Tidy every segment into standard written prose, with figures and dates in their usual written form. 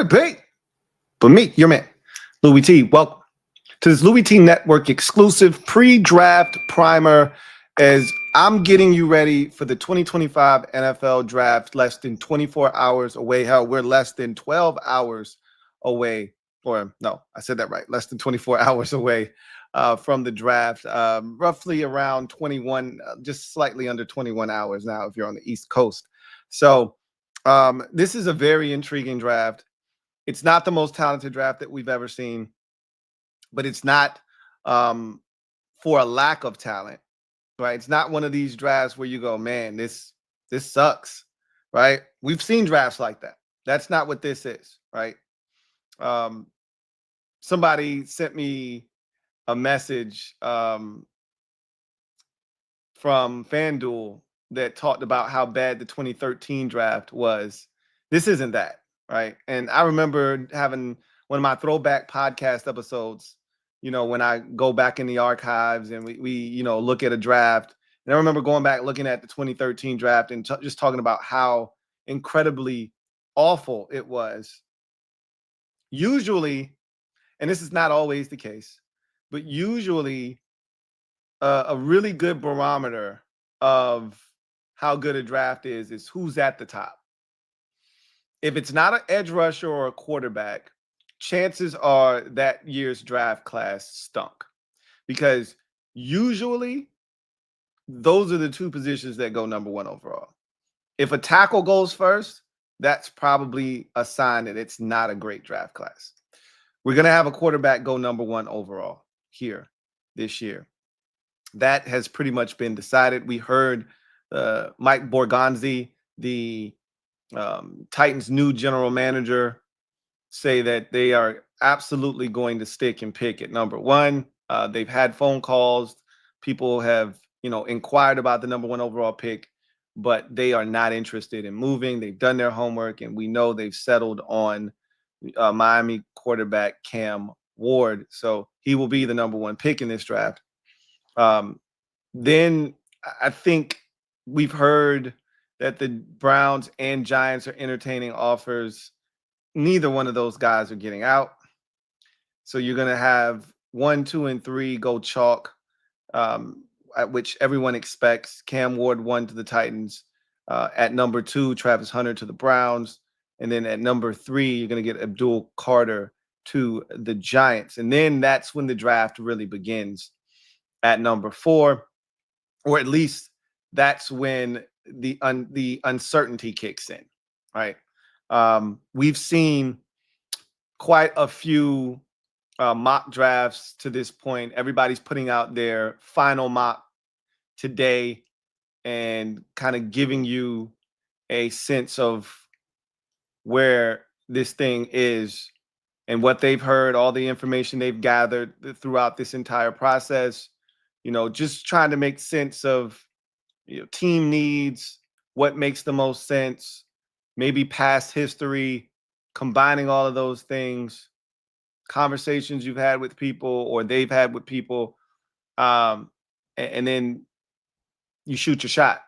could it be? But me, your man, Louie Tee. Welcome to this Louie Tee Network exclusive pre-draft primer as I'm getting you ready for the 2025 NFL Draft, less than 24 hours away. Hell, we're less than 12 hours away. Or no, I said that right. Less than 24 hours away from the draft. Roughly around 21, just slightly under 21 hours now if you're on the East Coast. So this is a very intriguing draft. It's not the most talented draft that we've ever seen, but it's not for a lack of talent, right? It's not one of these drafts where you go, man, this sucks, right? We've seen drafts like that. That's not what this is, right? Somebody sent me a message from FanDuel that talked about how bad the 2013 draft was. This isn't that, right? And I remember having one of my throwback podcast episodes, when I go back in the archives and we look at a draft. And I remember going back looking at the 2013 draft and just talking about how incredibly awful it was. Usually, and this is not always the case, but usually a really good barometer of how good a draft is who's at the top. If it's not an edge rusher or a quarterback, chances are that year's draft class stunk, because usually those are the two positions that go number one overall. If a tackle goes first, that's probably a sign that it's not a great draft class. We're going to have a quarterback go number one overall here this year. That has pretty much been decided. We heard Mike Borgonzi, the Titans' new general manager, say that they are absolutely going to stick and pick at number one. They've had phone calls. People have, inquired about the number one overall pick, but they are not interested in moving. They've done their homework, and we know they've settled on Miami quarterback Cam Ward. So he will be the number one pick in this draft. Then I think we've heard that the Browns and Giants are entertaining offers. Neither one of those guys are getting out. So you're going to have 1, 2, and 3 go chalk, at which everyone expects. Cam Ward 1 to the Titans. At number 2, Travis Hunter to the Browns. And then at number 3, you're going to get Abdul Carter to the Giants. And then that's when the draft really begins at number 4, or at least that's when the uncertainty kicks in, right? We've seen quite a few mock drafts to this point. Everybody's putting out their final mock today and kind of giving you a sense of where this thing is and what they've heard, all the information they've gathered throughout this entire process. Just trying to make sense of team needs, what makes the most sense, maybe past history, combining all of those things, conversations you've had with people or they've had with people, and then you shoot your shot.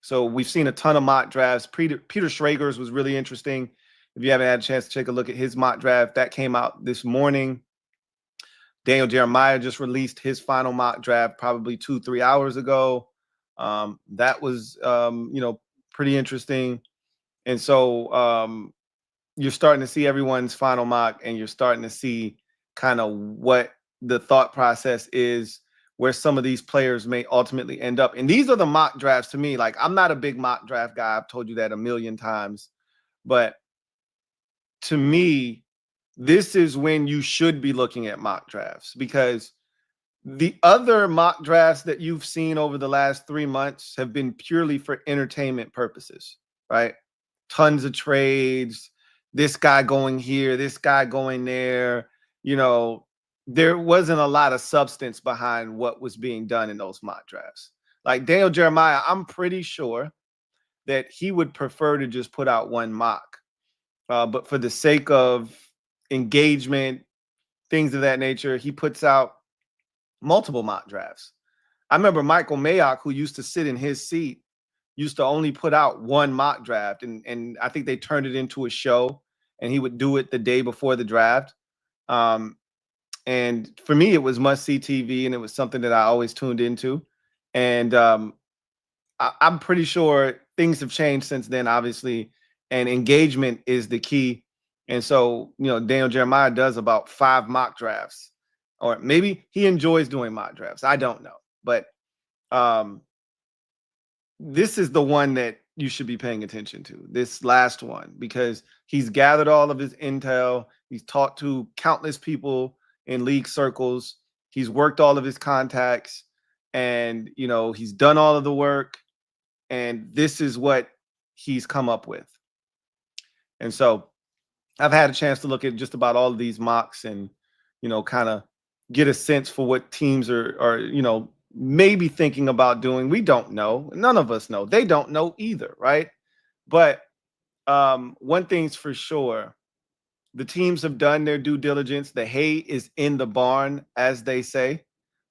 So we've seen a ton of mock drafts. Peter Schrager's was really interesting. If you haven't had a chance to take a look at his mock draft, that came out this morning. Daniel Jeremiah just released his final mock draft probably 2-3 hours ago. That was, pretty interesting. And so you're starting to see everyone's final mock, and you're starting to see kind of what the thought process is, where some of these players may ultimately end up. And these are the mock drafts to me. Like, I'm not a big mock draft guy. I've told you that a million times. But to me, this is when you should be looking at mock drafts, because the other mock drafts that you've seen over the last 3 months have been purely for entertainment purposes, right? Tons of trades, this guy going here, this guy going there. There wasn't a lot of substance behind what was being done in those mock drafts. Like Daniel Jeremiah, I'm pretty sure that he would prefer to just put out one mock. But for the sake of engagement, things of that nature, he puts out multiple mock drafts. I remember Michael Mayock, who used to sit in his seat, used to only put out one mock draft. And I think they turned it into a show and he would do it the day before the draft. Um, and for me, it was must-see TV, and it was something that I always tuned into. And I'm pretty sure things have changed since then, obviously, and engagement is the key. And so, Daniel Jeremiah does about 5 mock drafts, or maybe he enjoys doing mock drafts. I don't know, but um, this is the one that you should be paying attention to, this last one, because he's gathered all of his intel. He's talked to countless people in league circles. He's worked all of his contacts, and he's done all of the work, and this is what he's come up with. And so I've had a chance to look at just about all of these mocks and kind of get a sense for what teams are maybe thinking about doing. We don't know. None of us know. They don't know either, right? But one thing's for sure. The teams have done their due diligence. The hay is in the barn, as they say.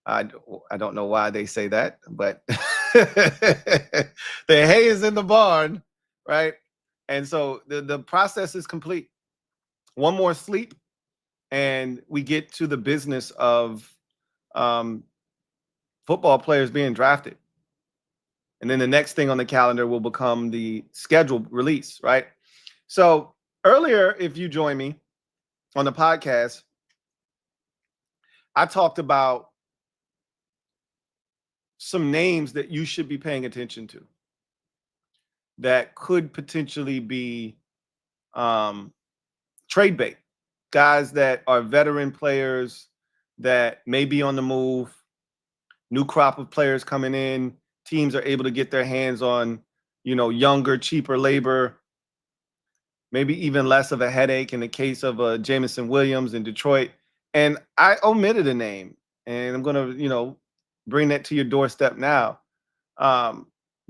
I don't know why they say that, but the hay is in the barn, right? And so the process is complete. One more sleep, and we get to the business of football players being drafted. And then the next thing on the calendar will become the scheduled release, right? So earlier, if you join me on the podcast, I talked about some names that you should be paying attention to that could potentially be trade bait. Guys that are veteran players that may be on the move, new crop of players coming in. Teams are able to get their hands on, younger, cheaper labor, maybe even less of a headache in the case of Jameson Williams in Detroit. And I omitted a name, and I'm going to, bring that to your doorstep now.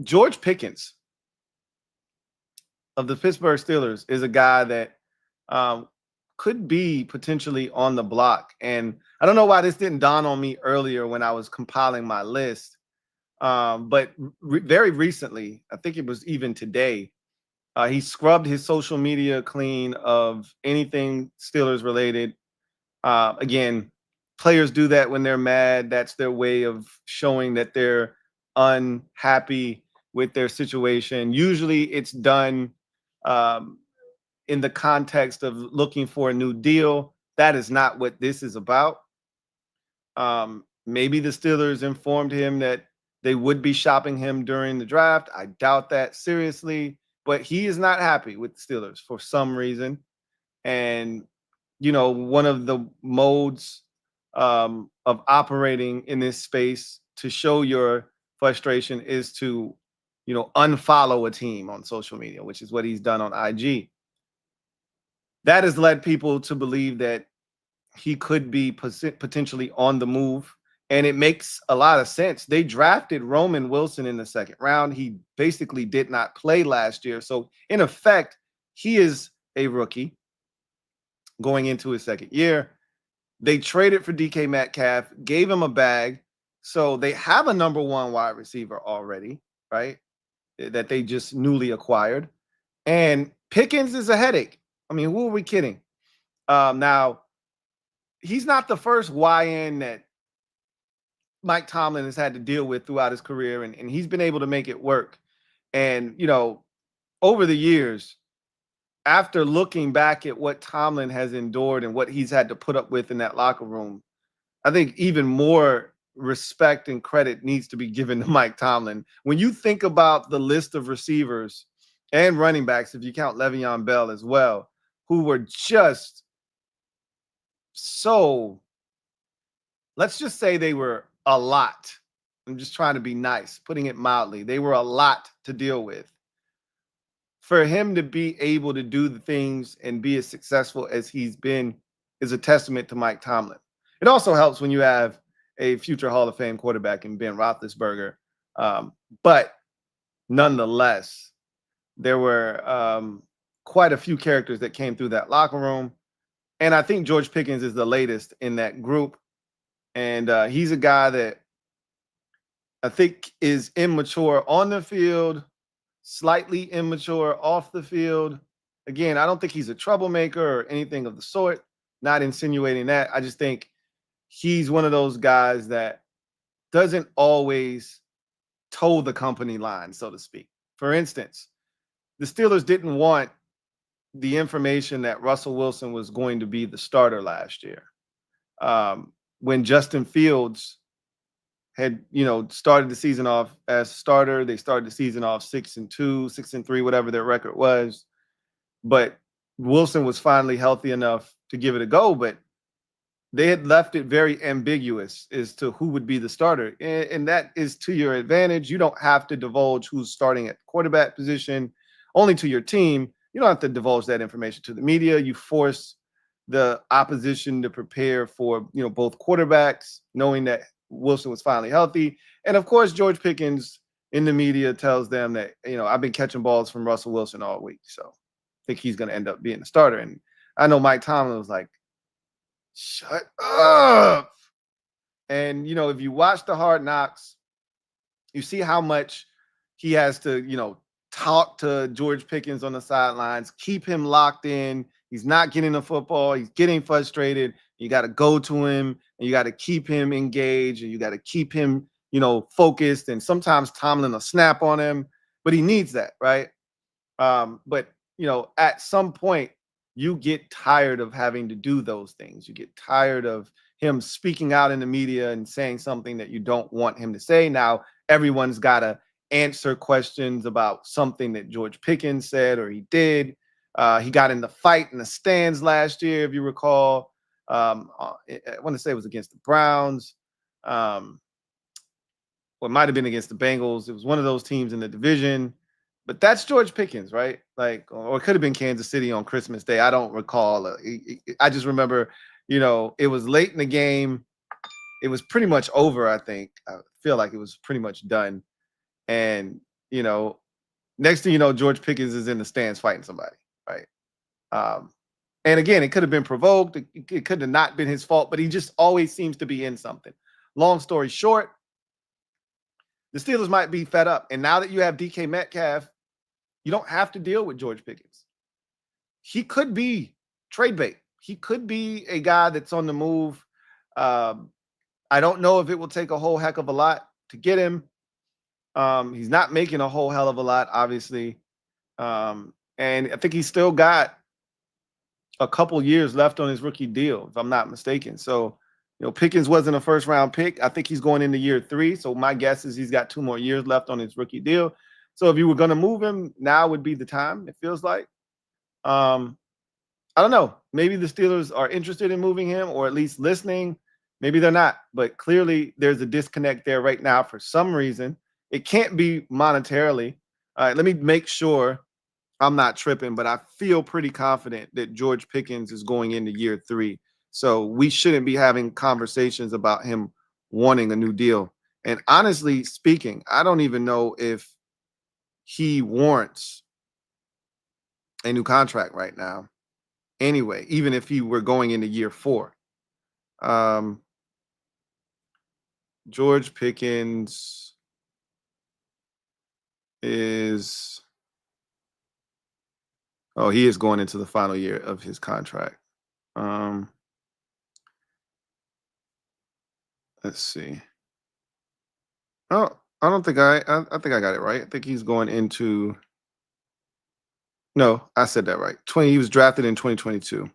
George Pickens of the Pittsburgh Steelers is a guy that could be potentially on the block. And I don't know why this didn't dawn on me earlier when I was compiling my list. But very recently, I think it was even today, he scrubbed his social media clean of anything Steelers related. Again, players do that when they're mad. That's their way of showing that they're unhappy with their situation. Usually it's done in the context of looking for a new deal. That is not what this is about. Maybe the Steelers informed him that they would be shopping him during the draft. I doubt that seriously, but he is not happy with the Steelers for some reason. And, one of the modes of operating in this space to show your frustration is to, unfollow a team on social media, which is what he's done on IG. That has led people to believe that he could be potentially on the move. And it makes a lot of sense. They drafted Roman Wilson in the 2nd round. He basically did not play last year. So in effect, he is a rookie going into his 2nd year. They traded for DK Metcalf, gave him a bag. So they have a number 1 wide receiver already, right? That they just newly acquired. And Pickens is a headache. I mean, who are we kidding? Now, he's not the first YN that Mike Tomlin has had to deal with throughout his career, and he's been able to make it work. And, over the years, after looking back at what Tomlin has endured and what he's had to put up with in that locker room, I think even more respect and credit needs to be given to Mike Tomlin. When you think about the list of receivers and running backs, if you count Le'Veon Bell as well, who were just so, let's just say they were a lot. I'm just trying to be nice, putting it mildly. They were a lot to deal with. For him to be able to do the things and be as successful as he's been is a testament to Mike Tomlin. It also helps when you have a future Hall of Fame quarterback in Ben Roethlisberger. But nonetheless, there were quite a few characters that came through that locker room. And I think George Pickens is the latest in that group. And he's a guy that I think is immature on the field, slightly immature off the field. Again, I don't think he's a troublemaker or anything of the sort. Not insinuating that. I just think he's one of those guys that doesn't always toe the company line, so to speak. For instance, the Steelers didn't want the information that Russell Wilson was going to be the starter last year. When Justin Fields had, started the season off as starter, they started the season off 6-2, 6-3, whatever their record was. But Wilson was finally healthy enough to give it a go, but they had left it very ambiguous as to who would be the starter. And that is to your advantage. You don't have to divulge who's starting at quarterback position, only to your team. You don't have to divulge that information to the media. You force the opposition to prepare for, both quarterbacks, knowing that Wilson was finally healthy. And of course, George Pickens in the media tells them that, I've been catching balls from Russell Wilson all week. So I think he's going to end up being the starter. And I know Mike Tomlin was like, shut up. And, if you watch the Hard Knocks, you see how much he has to, talk to George Pickens on the sidelines, keep him locked in. He's not getting the football. He's getting frustrated. You got to go to him and you got to keep him engaged and you got to keep him, focused. And sometimes Tomlin will snap on him, but he needs that, right? But, at some point, you get tired of having to do those things. You get tired of him speaking out in the media and saying something that you don't want him to say. Now, everyone's got to answer questions about something that George Pickens said or he did. He got in the fight in the stands last year, if you recall. I want to say it was against the Browns. Well, it might have been against the Bengals. It was one of those teams in the division. But that's George Pickens, right? Or it could have been Kansas City on Christmas Day. I don't recall. I just remember, it was late in the game. It was pretty much over, I think. I feel like it was pretty much done. And, next thing you know, George Pickens is in the stands fighting somebody, right? And again, it could have been provoked. It could have not been his fault, but he just always seems to be in something. Long story short, the Steelers might be fed up. And now that you have DK Metcalf, you don't have to deal with George Pickens. He could be trade bait. He could be a guy that's on the move. I don't know if it will take a whole heck of a lot to get him. He's not making a whole hell of a lot, obviously. And I think he's still got a couple years left on his rookie deal, if I'm not mistaken. So, Pickens wasn't a first-round pick. I think he's going into year 3. So my guess is he's got 2 more years left on his rookie deal. So if you were going to move him, now would be the time, it feels like. I don't know. Maybe the Steelers are interested in moving him or at least listening. Maybe they're not. But clearly there's a disconnect there right now for some reason. It can't be monetarily. All right, let me make sure I'm not tripping, but I feel pretty confident that George Pickens is going into year 3. So we shouldn't be having conversations about him wanting a new deal. And honestly speaking, I don't even know if he warrants a new contract right now. Anyway, even if he were going into year 4. George Pickens is... Oh, he is going into the final year of his contract. Let's see. Oh, I don't think I think I got it right. I think he's going into... No, I said that right. He was drafted in 2022.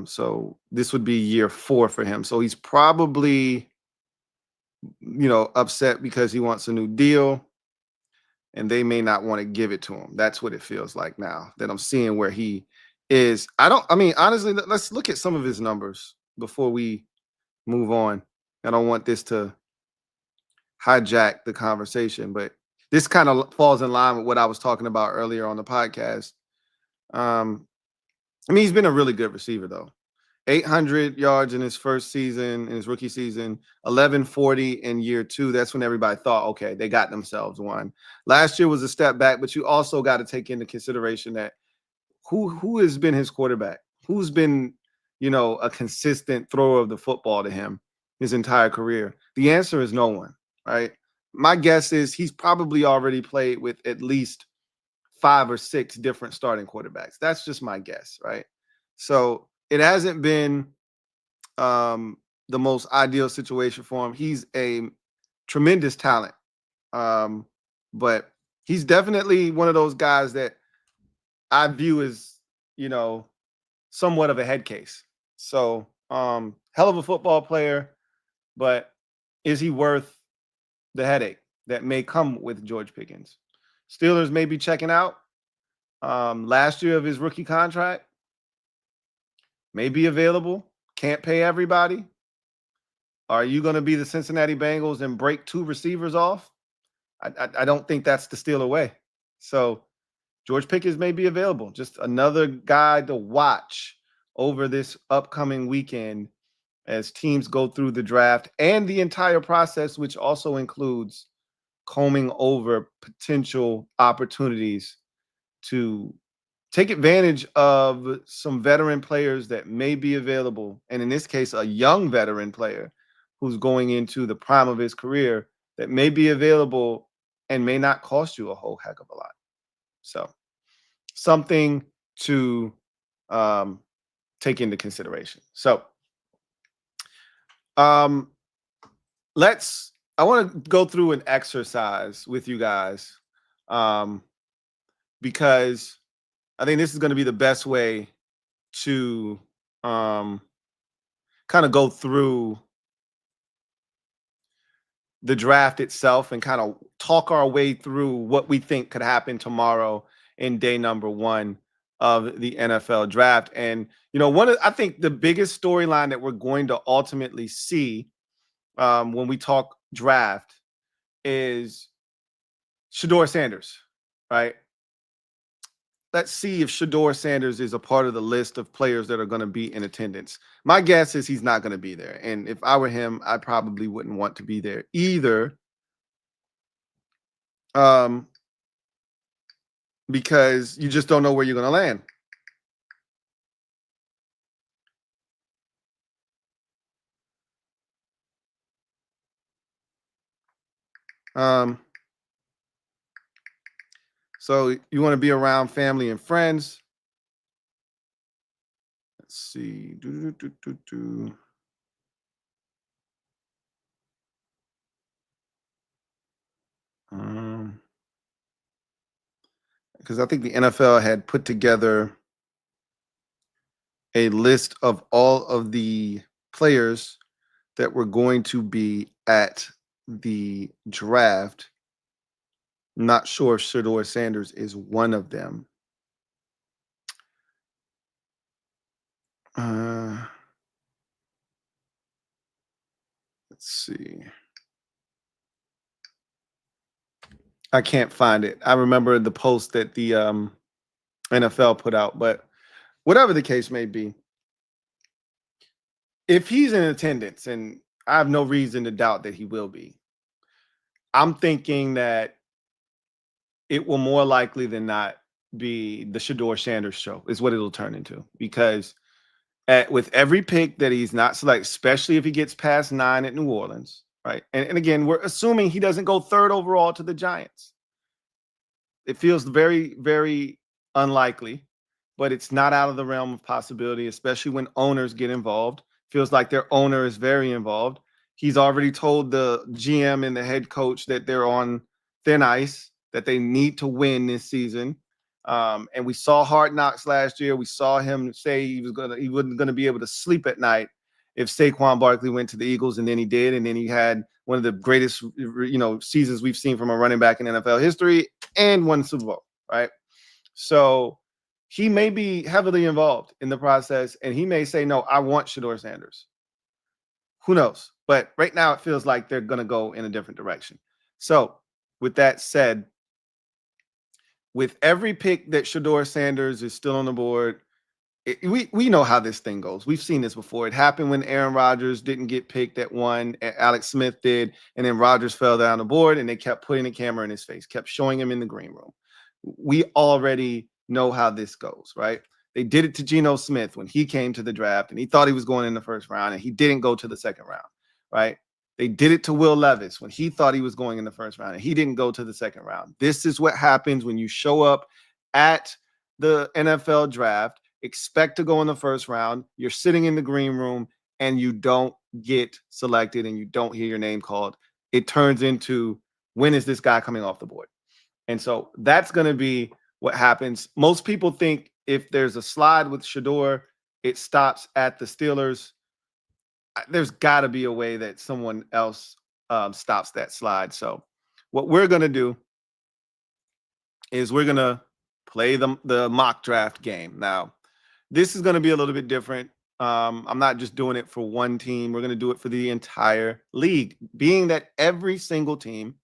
So this would be year 4 for him. So he's probably, upset because he wants a new deal and they may not want to give it to him. That's what it feels like now that I'm seeing where he is. Honestly, let's look at some of his numbers before we move on. I don't want this to hijack the conversation, but this kind of falls in line with what I was talking about earlier on the podcast. He's been a really good receiver, though. 800 yards in his first season, in his rookie season, 1140 in year 2. That's when everybody thought, okay, they got themselves one. Last year was a step back, but you also got to take into consideration that who has been his quarterback? Who's been, a consistent thrower of the football to him his entire career? The answer is no one, right? My guess is he's probably already played with at least 5 or 6 different starting quarterbacks. That's just my guess, right? So it hasn't been the most ideal situation for him. He's a tremendous talent, but he's definitely one of those guys that I view as, somewhat of a head case. So, hell of a football player, but is he worth the headache that may come with George Pickens? Steelers may be checking out. Last year of his rookie contract may be available. Can't pay everybody. Are you going to be the Cincinnati Bengals and break 2 receivers off? I don't think that's the Steeler way. So George Pickens may be available. Just another guy to watch over this upcoming weekend as teams go through the draft and the entire process, which also includes combing over potential opportunities to take advantage of some veteran players that may be available. And in this case, a young veteran player who's going into the prime of his career that may be available and may not cost you a whole heck of a lot. So something to take into consideration. So I want to go through an exercise with you guys because I think this is going to be the best way to kind of go through the draft itself and kind of talk our way through what we think could happen tomorrow in day number 1 of the NFL draft. And, I think the biggest storyline that we're going to ultimately see when we talk draft is Shedeur Sanders, right? Let's see if Shedeur Sanders is a part of the list of players that are going to be in attendance. My guess is he's not going to be there. And if I were him, I probably wouldn't want to be there either. Because you just don't know where you're going to land. So you want to be around family and friends. Let's see. Because I think the NFL had put together a list of all of the players that were going to be at the draft. Not sure if Shedeur Sanders is one of them. Let's see. I can't find it. I remember the post that the NFL put out, but whatever the case may be, if he's in attendance, and I have no reason to doubt that he will be, I'm thinking that it will more likely than not be the Shedeur Sanders show is what it'll turn into, because with every pick that he's not selected, especially if he gets past 9 at New Orleans, right? And again, we're assuming he doesn't go 3rd overall to the Giants. It feels very, very unlikely, but it's not out of the realm of possibility, especially when owners get involved. Feels like their owner is very involved. He's already told the GM and the head coach that they're on thin ice, that they need to win this season. And we saw Hard Knocks last year. We saw him say he wasn't gonna be able to sleep at night if Saquon Barkley went to the Eagles, and then he did, and then he had one of the greatest seasons we've seen from a running back in NFL history and won Super Bowl, right? So he may be heavily involved in the process, and he may say, no, I want Shedeur Sanders. Who knows? But right now it feels like they're going to go in a different direction. So with that said, with every pick that Shedeur Sanders is still on the board, we know how this thing goes. We've seen this before. It happened when Aaron Rodgers didn't get picked at 1, Alex Smith did, and then Rodgers fell down the board, and they kept putting the camera in his face, kept showing him in the green room. We already know how this goes, right? They did it to Geno Smith when he came to the draft, and he thought he was going in the 1st round, and he didn't go to the 2nd round, right? They did it to Will Levis when he thought he was going in the 1st round, and he didn't go to the 2nd round. This is what happens when you show up at the NFL draft, expect to go in the first round, you're sitting in the green room and you don't get selected and you don't hear your name called, it turns into, when is this guy coming off the board? And so that's going to be what happens. Most people think if there's a slide with Shedeur, it stops at the Steelers. There's got to be a way that someone else stops that slide. So what we're going to do is we're going to play the mock draft game. Now, this is going to be a little bit different. I'm not just doing it for one team. We're going to do it for the entire league, being that every single team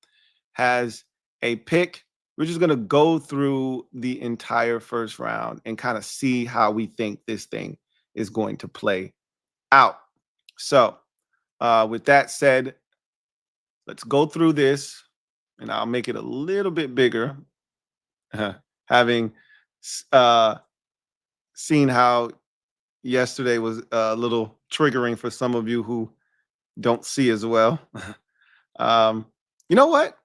has a pick. We're just going to go through the entire first round and kind of see how we think this thing is going to play out. So with that said, let's go through this, and I'll make it a little bit bigger, having seen how yesterday was a little triggering for some of you who don't see as well. You know what?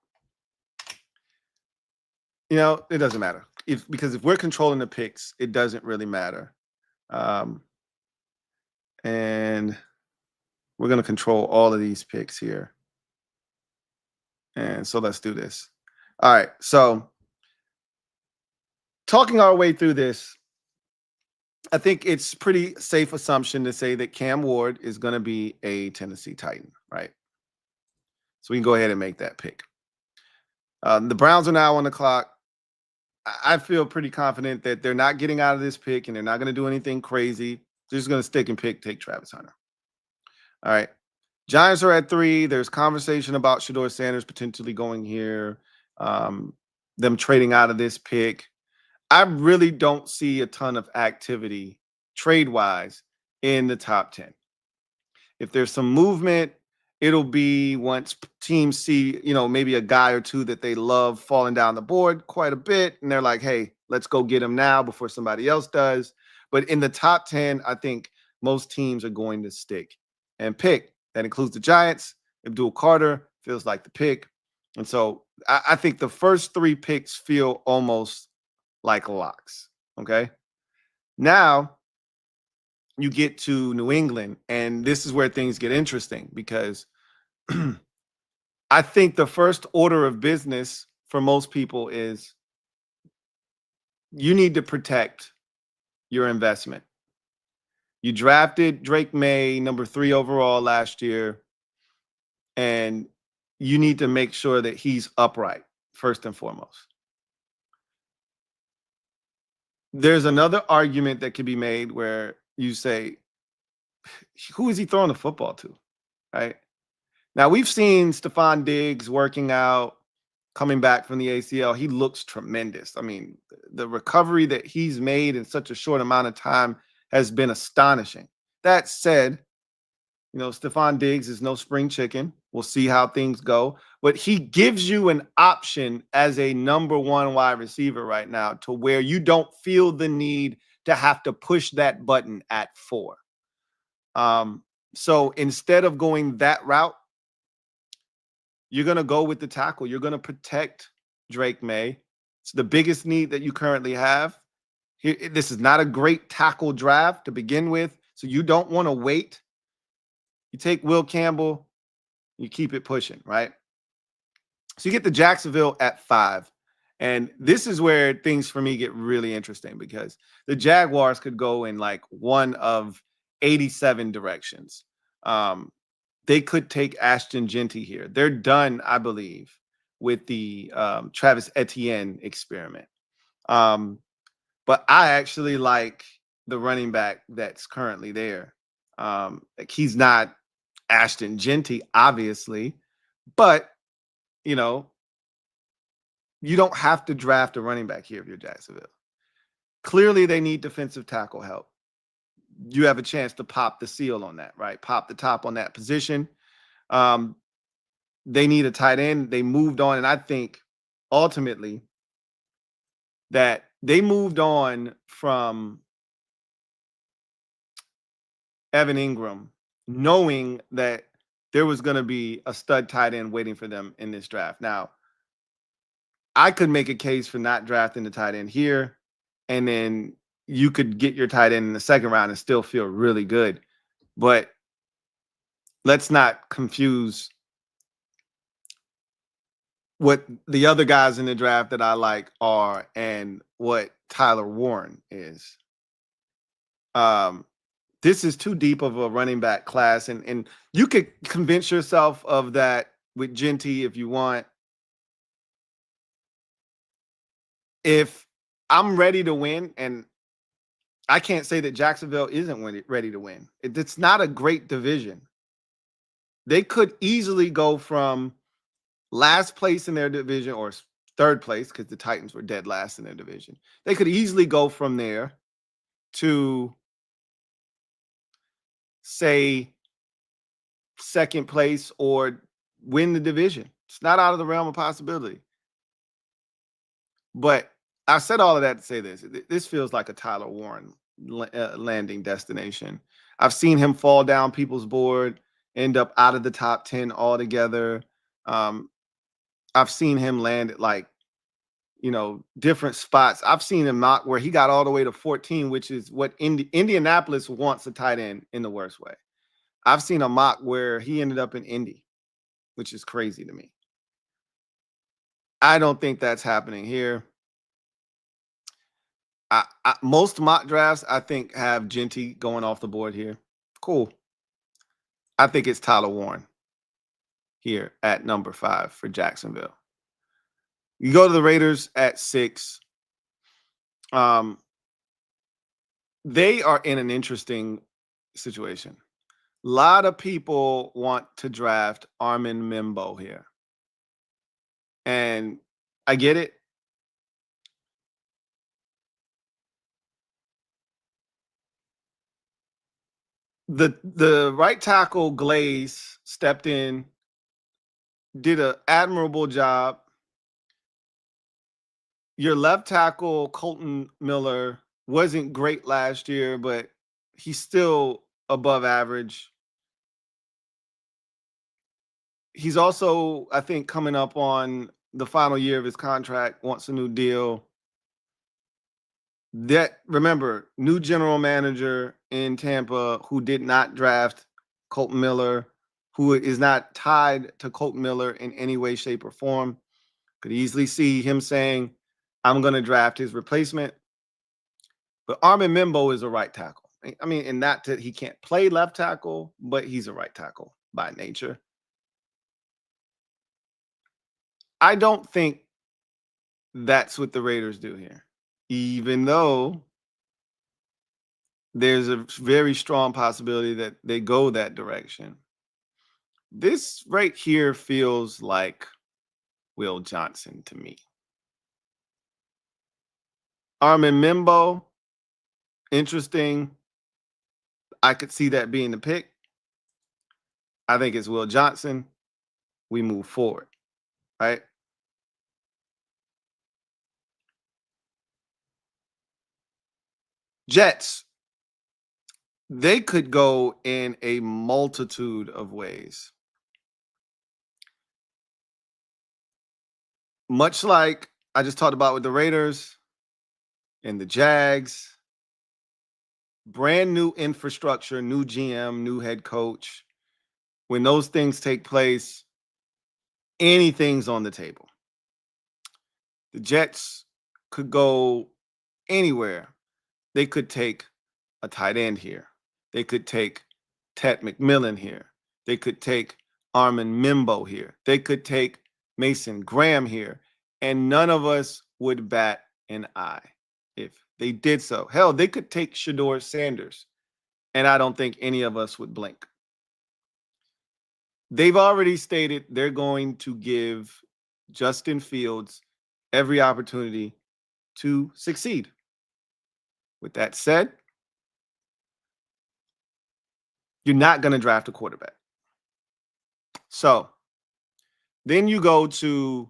It doesn't matter because if we're controlling the picks, it doesn't really matter. And we're going to control all of these picks here. And so let's do this. All right. So talking our way through this, I think it's pretty safe assumption to say that Cam Ward is going to be a Tennessee Titan, right? So we can go ahead and make that pick. The Browns are now on the clock. I feel pretty confident that they're not getting out of this pick and they're not going to do anything crazy. They're just going to stick and take Travis Hunter. All right. Giants are at 3. There's conversation about Shedeur Sanders potentially going here, them trading out of this pick. I really don't see a ton of activity trade-wise in the top 10. If there's some movement, it'll be once teams see, maybe a guy or two that they love falling down the board quite a bit, and they're like, hey, let's go get him now before somebody else does. But in the top 10, I think most teams are going to stick and pick. That includes the Giants. Abdul Carter feels like the pick. And so I think the first 3 picks feel almost like locks. Okay. Now you get to New England, and this is where things get interesting because I think the first order of business for most people is you need to protect your investment. You drafted Drake May, number 3 overall last year, and you need to make sure that he's upright first and foremost. There's another argument that can be made where you say, who is he throwing the football to, right? Now, we've seen Stephon Diggs working out, coming back from the ACL. He looks tremendous. I mean, the recovery that he's made in such a short amount of time has been astonishing. That said, Stephon Diggs is no spring chicken. We'll see how things go. But he gives you an option as a number 1 wide receiver right now to where you don't feel the need to have to push that button at 4. So instead of going that route, you're going to go with the tackle. You're going to protect Drake May. It's the biggest need that you currently have. This is not a great tackle draft to begin with, so you don't want to wait. You take Will Campbell, you keep it pushing, right? So you get to Jacksonville at 5. And this is where things for me get really interesting because the Jaguars could go in like one of 87 directions. They could take Ashton Genty here. They're done, I believe, with the Travis Etienne experiment. But I actually like the running back that's currently there. He's not Ashton Genty, obviously, but you don't have to draft a running back here if you're Jacksonville. Clearly, they need defensive tackle help. You have a chance to pop the seal on that, right? Pop the top on that position. They need a tight end. They moved on, and I think ultimately that they moved on from Evan Ingram, knowing that there was going to be a stud tight end waiting for them in this draft. Now, I could make a case for not drafting the tight end here, and then you could get your tight end in the second round and still feel really good. But let's not confuse what the other guys in the draft that I like are and what Tyler Warren is. This is too deep of a running back class, and you could convince yourself of that with Genty if you want. If I'm ready to win, and I can't say that Jacksonville isn't ready to win. It's not a great division. They could easily go from last place in their division or third place, because the Titans were dead last in their division. They could easily go from there to, say, second place or win the division. It's not out of the realm of possibility. But I said all of that to say this. This feels like a Tyler Warren landing destination. I've seen him fall down people's board, end up out of the top 10 altogether. I've seen him land at, like, different spots. I've seen him not where he got all the way to 14, which is what Indianapolis wants a tight end in the worst way. I've seen a mock where he ended up in Indy, which is crazy to me. I don't think that's happening here. Most mock drafts, I think, have Genty going off the board here. Cool. I think it's Tyler Warren here at number 5 for Jacksonville. You go to the Raiders at 6. They are in an interesting situation. A lot of people want to draft Armin Mimbo here. And I get it. The right tackle Glaze stepped in, did an admirable job. Your left tackle Colton Miller wasn't great last year, but he's still above average. He's also, I think, coming up on the final year of his contract, wants a new deal. Remember, new general manager in Tampa who did not draft Colton Miller, who is not tied to Colton Miller in any way, shape, or form. Could easily see him saying, I'm going to draft his replacement. But Armin Mimbo is a right tackle. I mean, and not that he can't play left tackle, but he's a right tackle by nature. I don't think that's what the Raiders do here, even though there's a very strong possibility that they go that direction. This right here feels like Will Johnson to me. Armin Mimbo, interesting. I could see that being the pick. I think it's Will Johnson. We move forward, right? Jets, they could go in a multitude of ways. Much like I just talked about with the Raiders and the Jags, brand new infrastructure, new GM, new head coach. When those things take place, anything's on the table. The Jets could go anywhere. They could take a tight end here. They could take Ted McMillan here. They could take Armin Mimbo here. They could take Mason Graham here. And none of us would bat an eye if they did so. Hell, they could take Shedeur Sanders, and I don't think any of us would blink. They've already stated they're going to give Justin Fields every opportunity to succeed. With that said, you're not going to draft a quarterback. So then you go to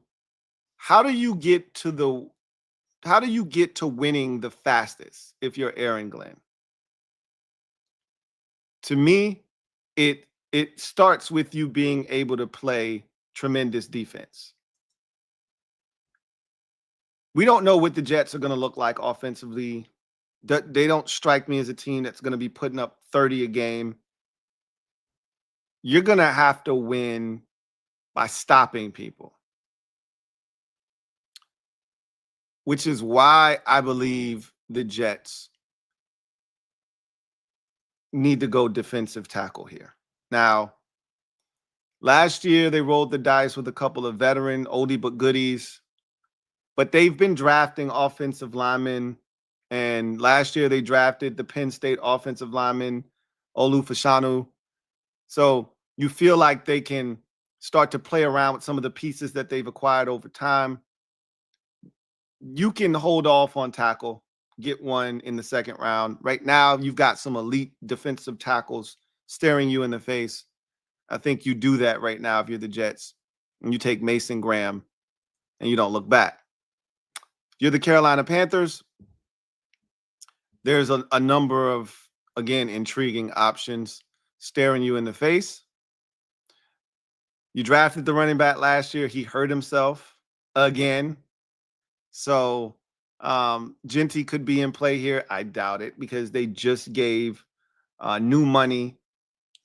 how do you get to winning the fastest if you're Aaron Glenn? To me, it starts with you being able to play tremendous defense. We don't know what the Jets are going to look like offensively. They don't strike me as a team that's going to be putting up 30 a game. You're going to have to win by stopping people, which is why I believe the Jets need to go defensive tackle here. Now, last year they rolled the dice with a couple of veteran oldie but goodies, but they've been drafting offensive linemen. And last year they drafted the Penn State offensive lineman, Olu Fashanu. So you feel like they can start to play around with some of the pieces that they've acquired over time. You can hold off on tackle, get one in the second round. Right now, you've got some elite defensive tackles staring you in the face. I think you do that right now if you're the Jets, and you take Mason Graham and you don't look back. If you're the Carolina Panthers, there's a number of, again, intriguing options staring you in the face. You drafted the running back last year. He hurt himself again. So Genty could be in play here. I doubt it because they just gave new money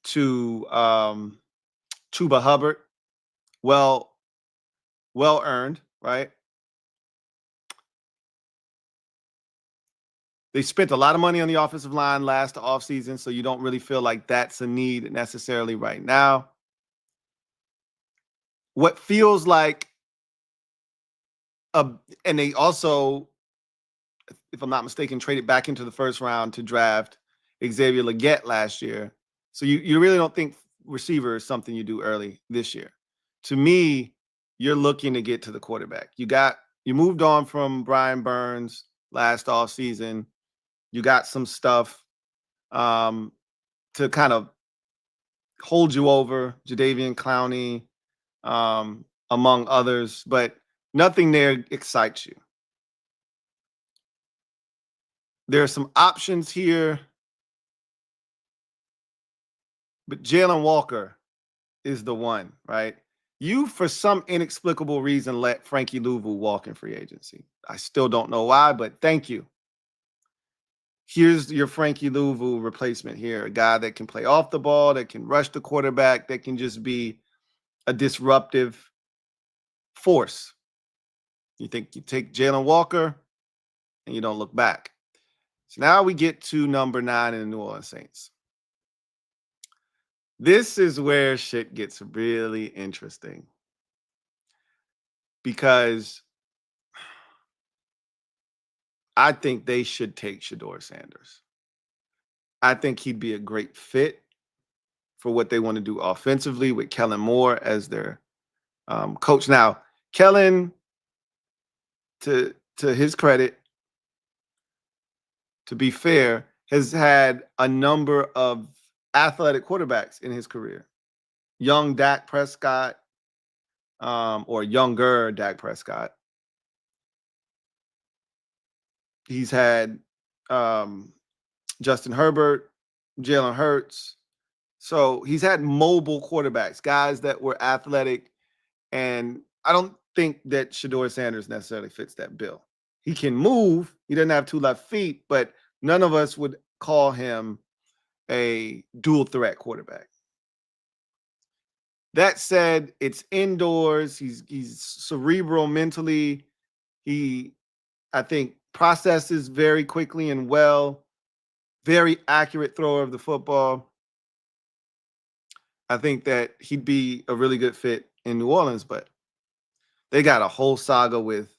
to Chuba Hubbard. Well earned, right? They spent a lot of money on the offensive line last offseason, so you don't really feel like that's a need necessarily right now. What feels like and they also, if I'm not mistaken, traded back into the first round to draft Xavier Legette last year. So you really don't think receiver is something you do early this year. To me, you're looking to get to the quarterback. You moved on from Brian Burns last offseason. You got some stuff to kind of hold you over, Jadeveon Clowney, among others, but nothing there excites you. There are some options here, but Jalen Walker is the one, right? You, for some inexplicable reason, let Frankie Louvu walk in free agency. I still don't know why, but thank you. Here's your Frankie Louvu replacement here, a guy that can play off the ball, that can rush the quarterback, that can just be a disruptive force. You think you take Jalen Walker and you don't look back. So now we get to number 9 in the New Orleans Saints. This is where shit gets really interesting because I think they should take Shedeur Sanders. I think he'd be a great fit for what they want to do offensively with Kellen Moore as their coach. Now, Kellen, to his credit, to be fair, has had a number of athletic quarterbacks in his career. Young Dak Prescott, or younger Dak Prescott. He's had Justin Herbert, Jalen Hurts. So he's had mobile quarterbacks, guys that were athletic. And I don't think that Shedeur Sanders necessarily fits that bill. He can move. He doesn't have 2 left feet, but none of us would call him a dual threat quarterback. That said, it's indoors. He's cerebral mentally. He, I think, processes very quickly and well. Very accurate thrower of the football. I think that he'd be a really good fit in New Orleans, but they got a whole saga with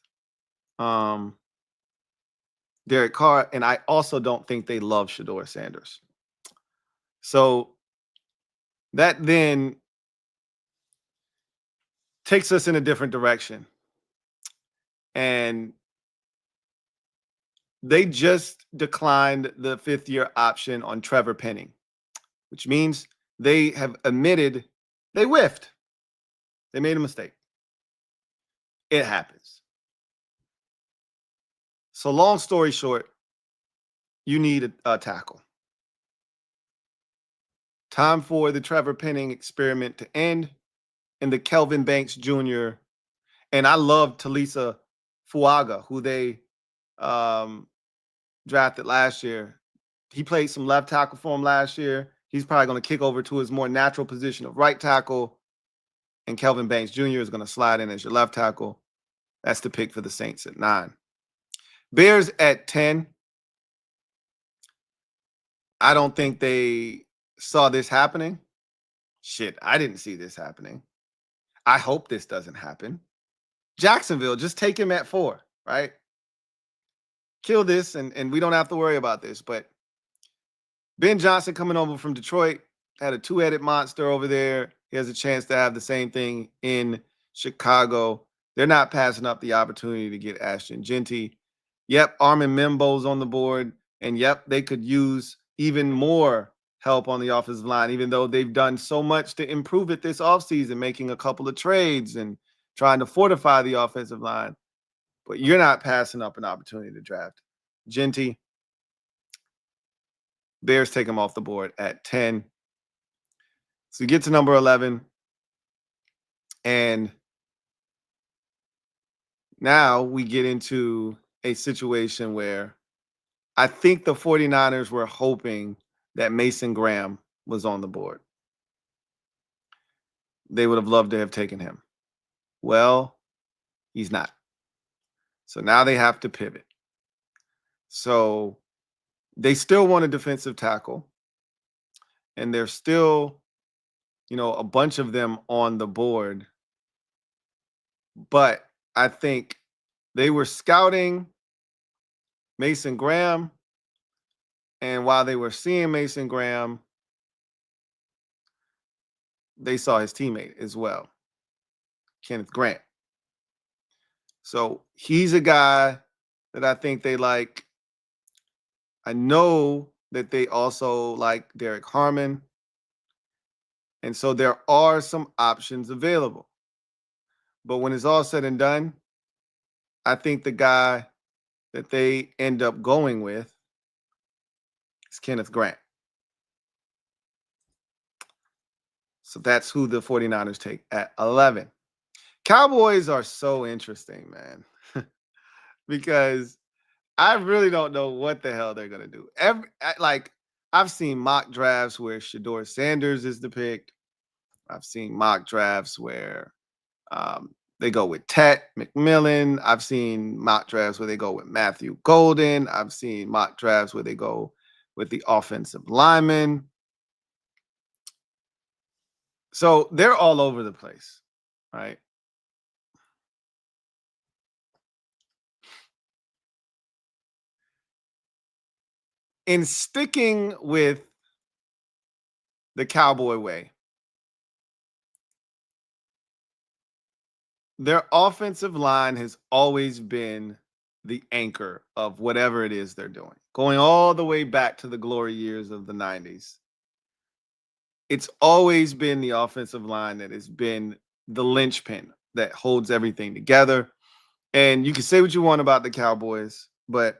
Derek Carr, and I also don't think they love Shedeur Sanders. So that then takes us in a different direction. And they just declined the 5th-year option on Trevor Penning, which means they have admitted they whiffed. They made a mistake. It happens. So long story short, you need a tackle. Time for the Trevor Penning experiment to end and the Kelvin Banks Jr. And I love Talisa Fuaga, who they um, drafted last year. He played some left tackle for him last year. He's probably going to kick over to his more natural position of right tackle. And Kelvin Banks Jr. is going to slide in as your left tackle. That's the pick for the Saints at 9. Bears at 10. I don't think they saw this happening. Shit, I didn't see this happening. I hope this doesn't happen. Jacksonville, just take him at 4, right? Kill this, and we don't have to worry about this. But Ben Johnson coming over from Detroit had a two-headed monster over there. He has a chance to have the same thing in Chicago. They're not passing up the opportunity to get Ashton Genty. Yep, Armin Membo's on the board. And yep, they could use even more help on the offensive line, even though they've done so much to improve it this offseason, making a couple of trades and trying to fortify the offensive line. But you're not passing up an opportunity to draft Genty. Bears take him off the board at 10. So you get to number 11. And now we get into a situation where I think the 49ers were hoping that Mason Graham was on the board. They would have loved to have taken him. Well, he's not. So now they have to pivot. So they still want a defensive tackle. And there's still, a bunch of them on the board. But I think they were scouting Mason Graham. And while they were seeing Mason Graham, they saw his teammate as well, Kenneth Grant. So he's a guy that I think they like. I know that they also like Derek Harmon. And so there are some options available. But when it's all said and done, I think the guy that they end up going with is Kenneth Grant. So that's who the 49ers take at 11. Cowboys are so interesting, man, because I really don't know what the hell they're going to do. I've seen mock drafts where Shedeur Sanders is the pick. I've seen mock drafts where they go with Tet McMillan. I've seen mock drafts where they go with Matthew Golden. I've seen mock drafts where they go with the offensive lineman. So they're all over the place, right? In sticking with the Cowboy way, their offensive line has always been the anchor of whatever it is they're doing, going all the way back to the glory years of the 90s. It's always been the offensive line that has been the linchpin that holds everything together. And you can say what you want about the Cowboys, but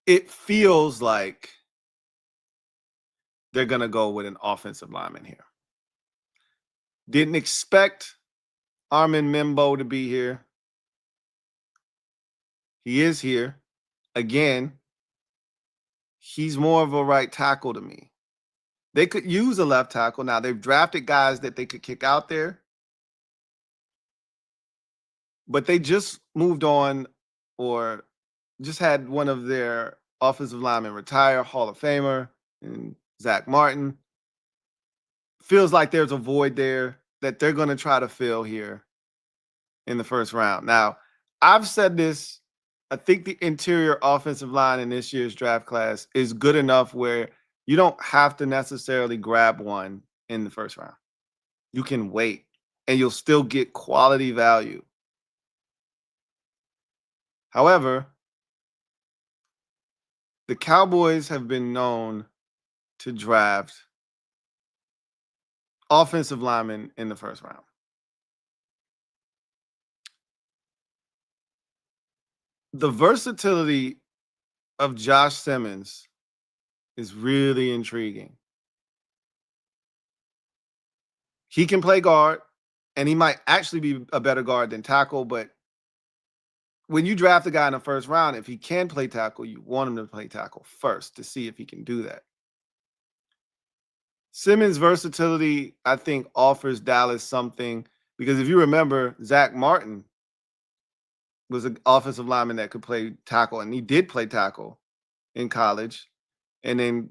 it feels like they're going to go with an offensive lineman here. Didn't expect Armin Membo to be here. He is here. Again, he's more of a right tackle to me. They could use a left tackle. Now, they've drafted guys that they could kick out there. But they just moved on or just had one of their offensive linemen retire, Hall of Famer, and Zach Martin. Feels like there's a void there that they're going to try to fill here in the first round. Now, I've said this. I think the interior offensive line in this year's draft class is good enough where you don't have to necessarily grab one in the first round. You can wait, and you'll still get quality value. However, the Cowboys have been known to draft offensive linemen in the first round. The versatility of Josh Simmons is really intriguing. He can play guard. and he might actually be a better guard than tackle. But when you draft a guy in the first round, if he can play tackle, you want him to play tackle first to see if he can do that. Simmons' versatility, I think, offers Dallas something, because if you remember, Zach Martin was an offensive lineman that could play tackle, and he did play tackle in college. And then,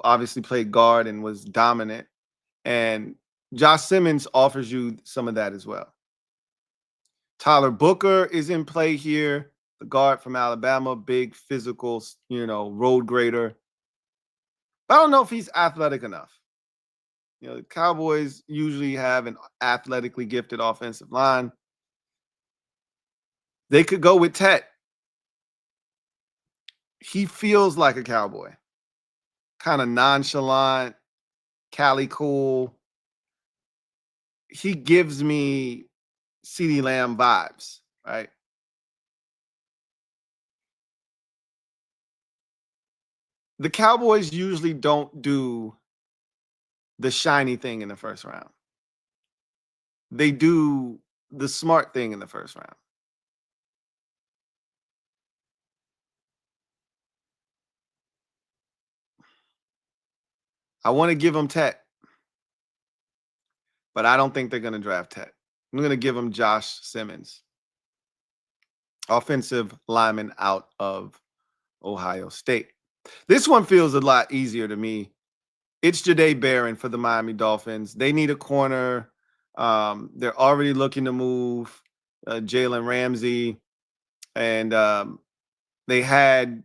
obviously played guard and was dominant. And Josh Simmons offers you some of that as well. Tyler Booker is in play here, the guard from Alabama, big physical, road grader. I don't know if he's athletic enough. The Cowboys usually have an athletically gifted offensive line. They could go with Tet. He feels like a Cowboy. Kind of nonchalant, Cali cool. He gives me CeeDee Lamb vibes, right? The Cowboys usually don't do the shiny thing in the first round. They do the smart thing in the first round. I want to give them Tet, but I don't think they're going to draft Tet. I'm going to give them Josh Simmons, offensive lineman out of Ohio State. This one feels a lot easier to me. It's Jahdae Barron for the Miami Dolphins. They need a corner. They're already looking to move Jalen Ramsey, and they had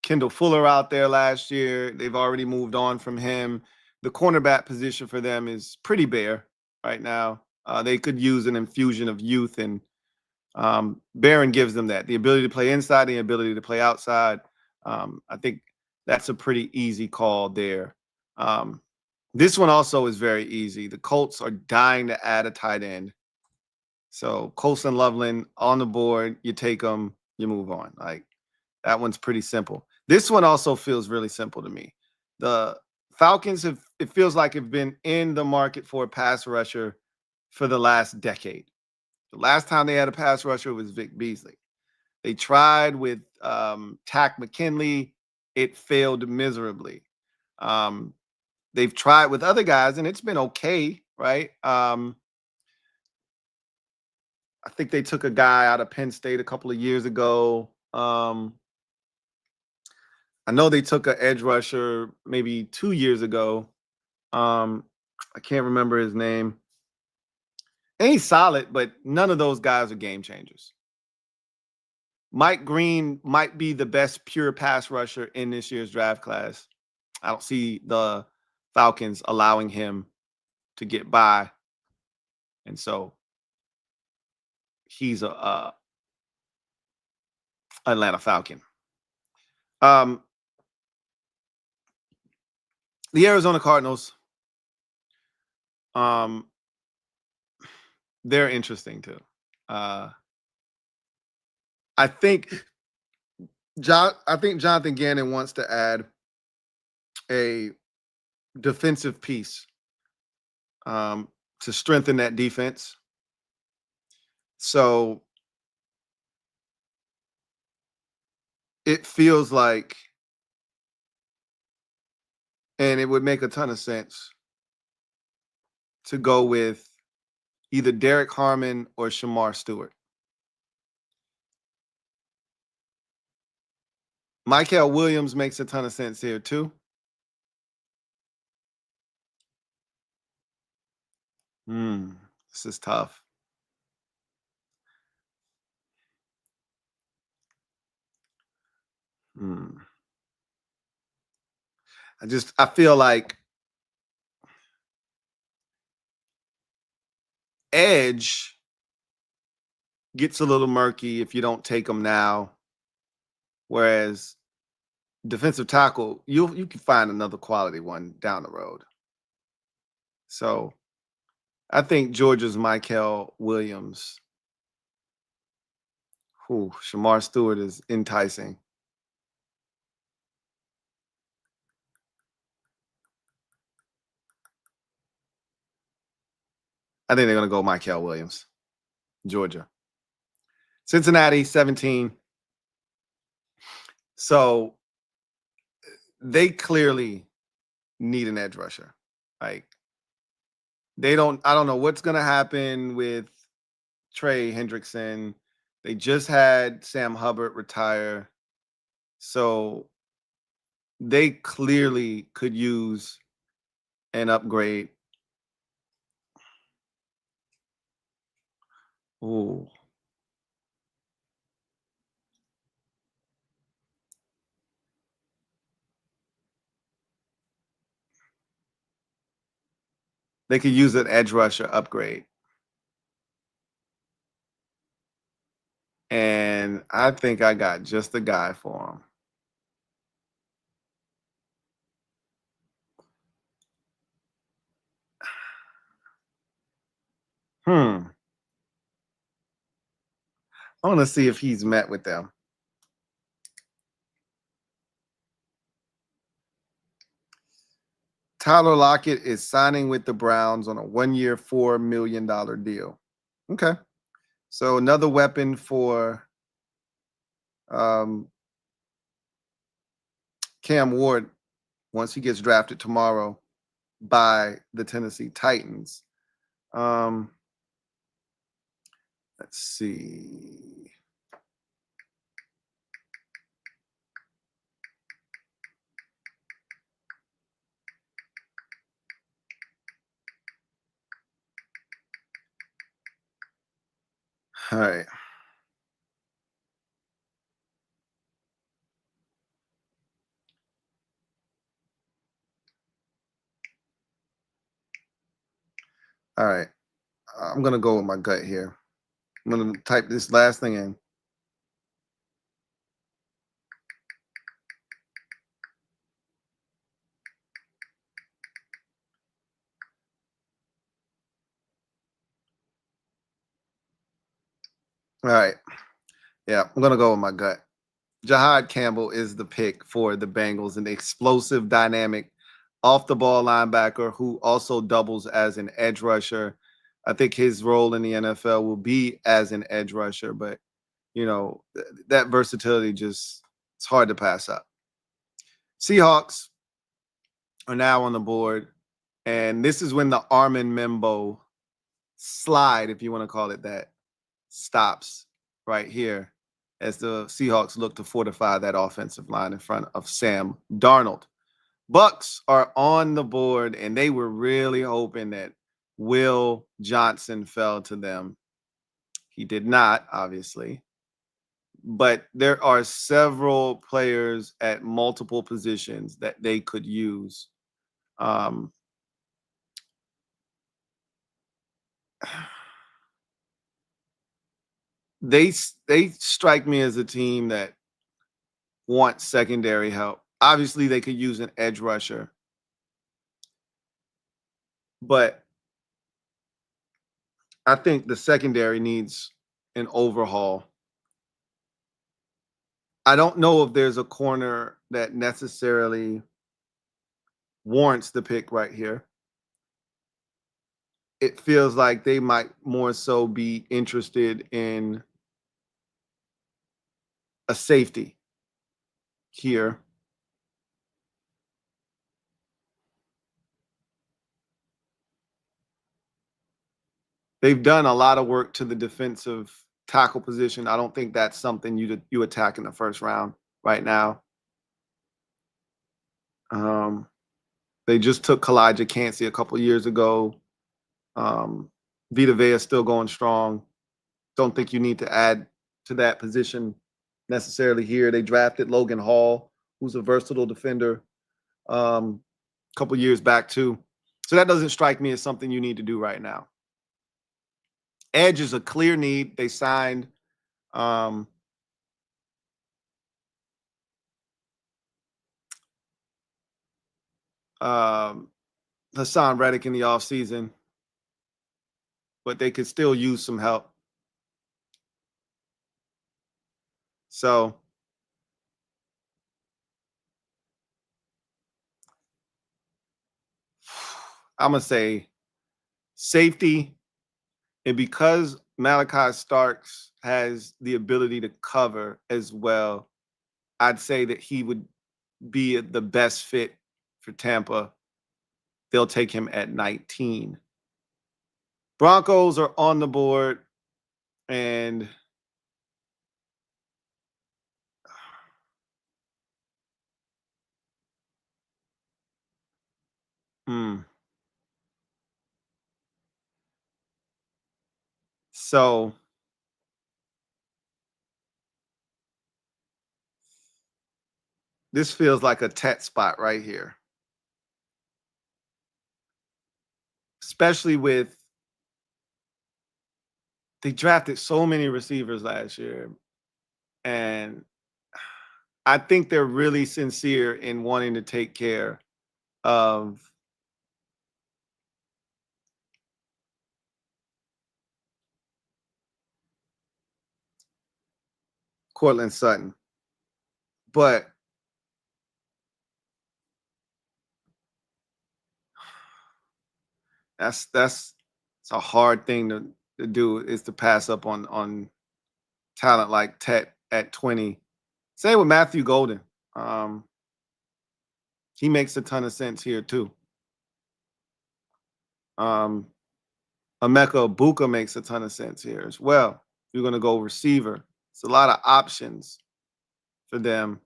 Kendall Fuller out there last year. They've already moved on from him. The cornerback position for them is pretty bare right now. They could use an infusion of youth, and Barron gives them that. The ability to play inside, the ability to play outside. I think that's a pretty easy call there. This one also is very easy. The Colts are dying to add a tight end. So Colson Loveland on the board, you take them, you move on. Like, that one's pretty simple. This one also feels really simple to me. The Falcons it feels like have been in the market for a pass rusher for the last decade. The last time they had a pass rusher was Vic Beasley. They tried with Tack McKinley. It failed miserably. They've tried with other guys, and it's been okay, right? I think they took a guy out of Penn State a couple of years ago. I know they took an edge rusher maybe 2 years ago. I can't remember his name. And he's solid, but none of those guys are game changers. Mike Green might be the best pure pass rusher in this year's draft class. I don't see the Falcons allowing him to get by. And so he's a Atlanta Falcon. The Arizona Cardinals, they're interesting too. I think Jonathan Gannon wants to add a defensive piece to strengthen that defense. So it feels like, and it would make a ton of sense to go with either Derek Harmon or Shamar Stewart. Michael Williams makes a ton of sense here too. This is tough. I feel like edge gets a little murky if you don't take them now. Whereas defensive tackle, you can find another quality one down the road. So I think Georgia's Michael Williams. Shamar Stewart is enticing. I think they're going to go Michael Williams, Georgia. Cincinnati, 17. So they clearly need an edge rusher. Like, I don't know what's going to happen with Trey Hendrickson. They just had Sam Hubbard retire. So they clearly could use an upgrade. Ooh. They could use an edge rusher upgrade. And I think I got just the guy for him. I want to see if he's met with them. Tyler Lockett is signing with the Browns on a 1-year, $4 million deal. Okay. So another weapon for Cam Ward once he gets drafted tomorrow by the Tennessee Titans. Let's see. All right. All right. I'm going to go with my gut here. I'm going to type this last thing in. All right. Yeah, I'm going to go with my gut. Jahad Campbell is the pick for the Bengals, an explosive, dynamic, off the ball linebacker who also doubles as an edge rusher. I think his role in the NFL will be as an edge rusher, but that versatility it's hard to pass up. Seahawks are now on the board, and this is when the Armin Membo slide, if you want to call it that, stops right here as the Seahawks look to fortify that offensive line in front of Sam Darnold. Bucks are on the board, and they were really hoping that Will Johnson fell to them. He did not, obviously. But there are several players at multiple positions that they could use. They strike me as a team that wants secondary help. Obviously, they could use an edge rusher, but I think the secondary needs an overhaul. I don't know if there's a corner that necessarily warrants the pick right here. It feels like they might more so be interested in a safety here. They've done a lot of work to the defensive tackle position. I don't think that's something you attack in the first round right now. They just took Kalijah Cansey a couple years ago. Vita Vea still going strong. Don't think you need to add to that position necessarily here. They drafted Logan Hall, who's a versatile defender, a couple years back too. So that doesn't strike me as something you need to do right now. Edge is a clear need. They signed Hassan Reddick in the offseason, but they could still use some help. So I'm going to say safety And because Malachi Starks has the ability to cover as well, I'd say that he would be the best fit for Tampa. They'll take him at 19. Broncos are on the board, and hmm, so this feels like a tet spot right here, especially with they drafted so many receivers last year, and I think they're really sincere in wanting to take care of Cortland Sutton. But that's it's a hard thing to do, is to pass up on talent like Tet at 20. Same with Matthew Golden. Um, he makes a ton of sense here too. Um, Emeka Buka makes a ton of sense here as well. You're going to go receiver. It's a lot of options for them.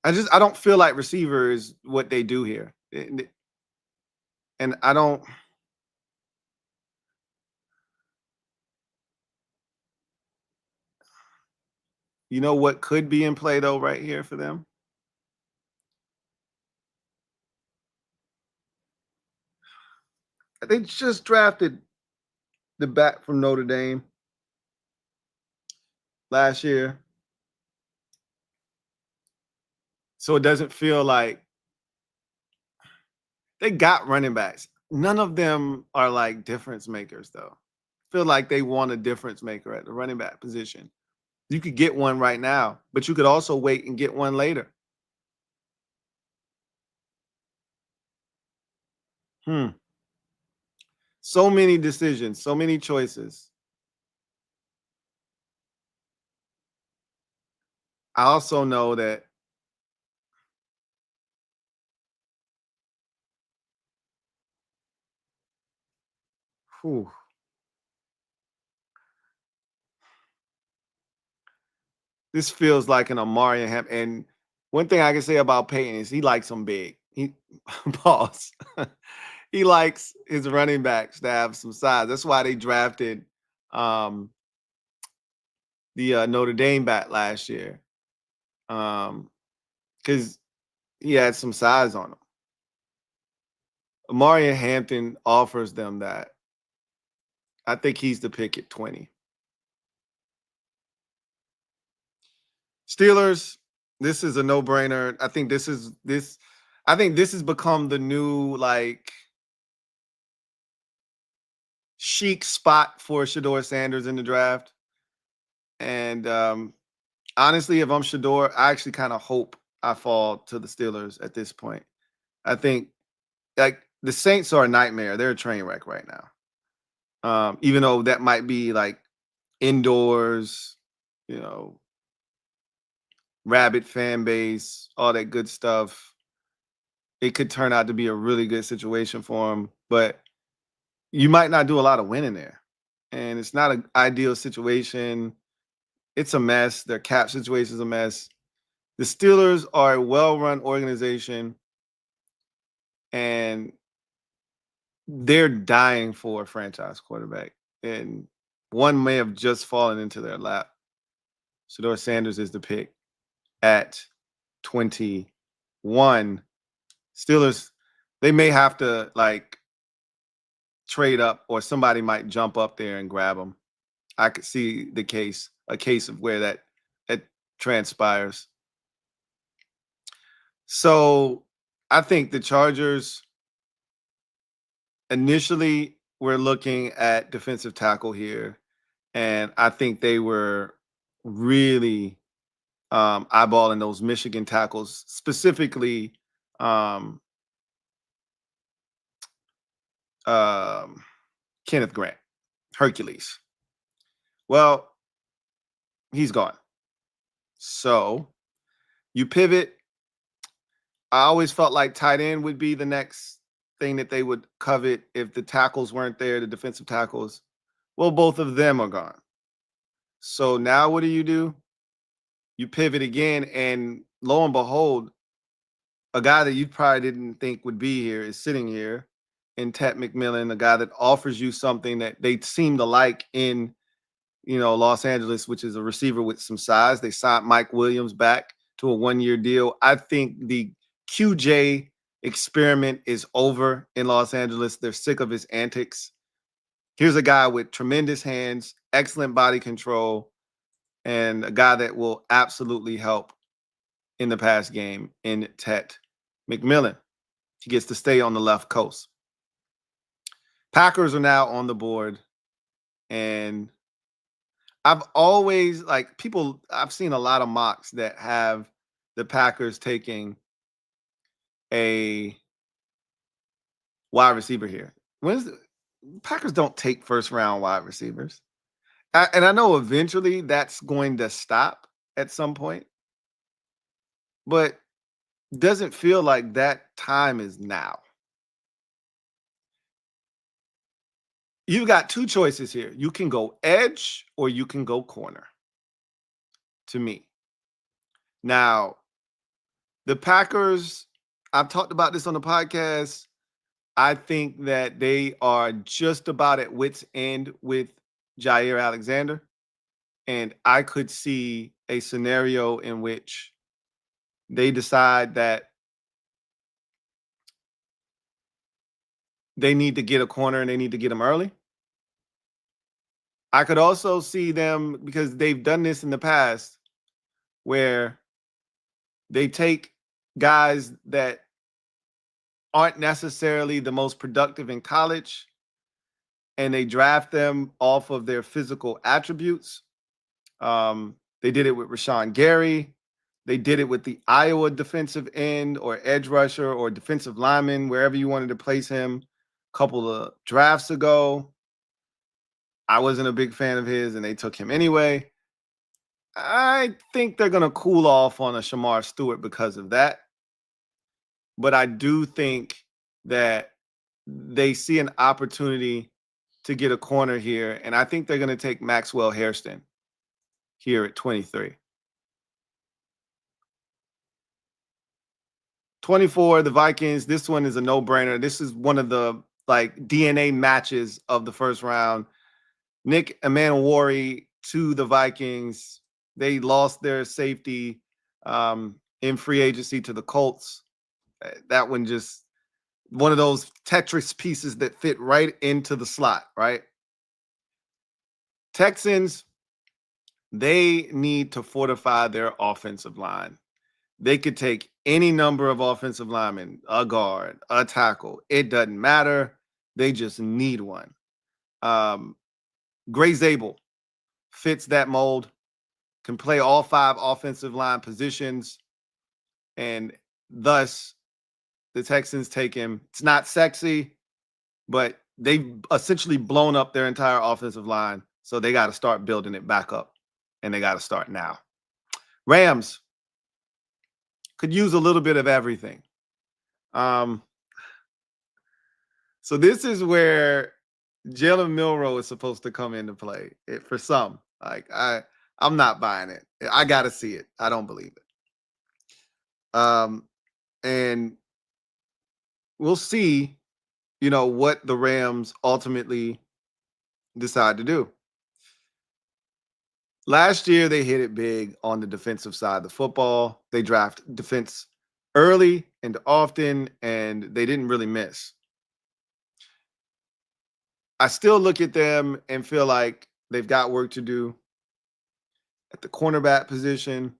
I don't feel like receiver is what they do here, and I don't. You know what could be in play though right here for them? They just drafted the back from Notre Dame last year. So it doesn't feel like they got running backs. None of them are like difference makers, though. Feel like they want a difference maker at the running back position. You could get one right now, but you could also wait and get one later. Hmm. So many decisions, so many choices. I also know that whew, this feels like an Amari and one thing I can say about Peyton is he likes them big. He boss. He likes his running backs to have some size. That's why they drafted um, the Notre Dame back last year, because he had some size on him. Amari Hampton offers them that. I think he's the pick at 20. Steelers, this is a no-brainer. I think this is this. I think this has become the new like chic spot for Shedeur Sanders in the draft. And honestly, if I'm Shedeur, I actually kind of hope I fall to the Steelers at this point. I think like the Saints are a nightmare. They're a train wreck right now. Even though that might be like indoors, you know, rabid fan base, all that good stuff. It could turn out to be a really good situation for them, but you might not do a lot of winning there. And it's not an ideal situation. It's a mess. Their cap situation is a mess. The Steelers are a well-run organization, and they're dying for a franchise quarterback. And one may have just fallen into their lap. Shedeur Sanders is the pick at 21. Steelers, they may have to like trade up, or somebody might jump up there and grab them. I could see a case of where that transpires. So I think the Chargers initially were looking at defensive tackle here, and I think they were really eyeballing those Michigan tackles, specifically Um, um, Kenneth Grant, Hercules. Well, he's gone. So you pivot. I always felt like tight end would be the next thing that they would covet if the tackles weren't there, the defensive tackles. Well, both of them are gone. So now what do? You pivot again, and lo and behold, a guy that you probably didn't think would be here is sitting here in Tet McMillan, a guy that offers you something that they seem to like in Los Angeles, which is a receiver with some size. They signed Mike Williams back to a 1-year deal. I think the QJ experiment is over in Los Angeles. They're sick of his antics. Here's a guy with tremendous hands, excellent body control, and a guy that will absolutely help in the pass game in Tet McMillan. He gets to stay on the left coast. Packers are now on the board, and I've always I've seen a lot of mocks that have the Packers taking a wide receiver here. Packers don't take first round wide receivers. And I know eventually that's going to stop at some point, but doesn't feel like that time is now. You've got two choices here. You can go edge or you can go corner, to me. Now, the Packers, I've talked about this on the podcast. I think that they are just about at wit's end with Jair Alexander. And I could see a scenario in which they decide that they need to get a corner and they need to get him early. I could also see them, because they've done this in the past, where they take guys that aren't necessarily the most productive in college and they draft them off of their physical attributes. They did it with Rashawn Gary. They did it with the Iowa defensive end or edge rusher or defensive lineman, wherever you wanted to place him, a couple of drafts ago. I wasn't a big fan of his, and they took him anyway. I think they're going to cool off on a Shamar Stewart because of that. But I do think that they see an opportunity to get a corner here, and I think they're going to take Maxwell Hairston here at 23. 24, the Vikings. This one is a no-brainer. This is one of the DNA matches of the first round. Nick Emmanwori to the Vikings. They lost their safety in free agency to the Colts. That one just one of those Tetris pieces that fit right into the slot, right? Texans, they need to fortify their offensive line. They could take any number of offensive linemen, a guard, a tackle. It doesn't matter. They just need one. Gray Zabel fits that mold, can play all 5 offensive line positions, and thus the Texans take him. It's not sexy, but they've essentially blown up their entire offensive line, so they got to start building it back up, and they got to start now. Rams could use a little bit of everything. So this is where Jalen Milroe is supposed to come into play for some. I'm not buying it. I got to see it. I don't believe it. And we'll see, what the Rams ultimately decide to do. Last year, they hit it big on the defensive side of the football. They draft defense early and often, and they didn't really miss. I still look at them and feel like they've got work to do at the cornerback position.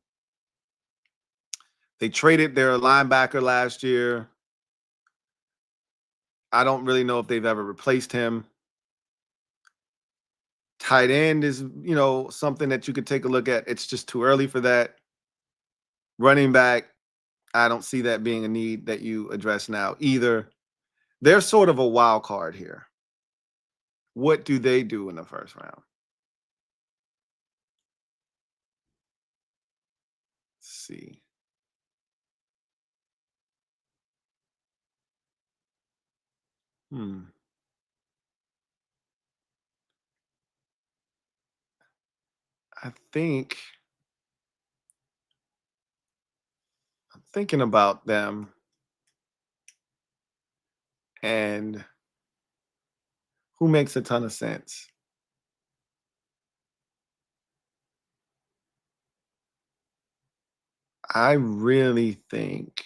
They traded their linebacker last year. I don't really know if they've ever replaced him. Tight end is, something that you could take a look at. It's just too early for that. Running back, I don't see that being a need that you address now either. They're sort of a wild card here. What do they do in the first round? Let's see. Hmm. I think I'm thinking about them, and who makes a ton of sense. I really think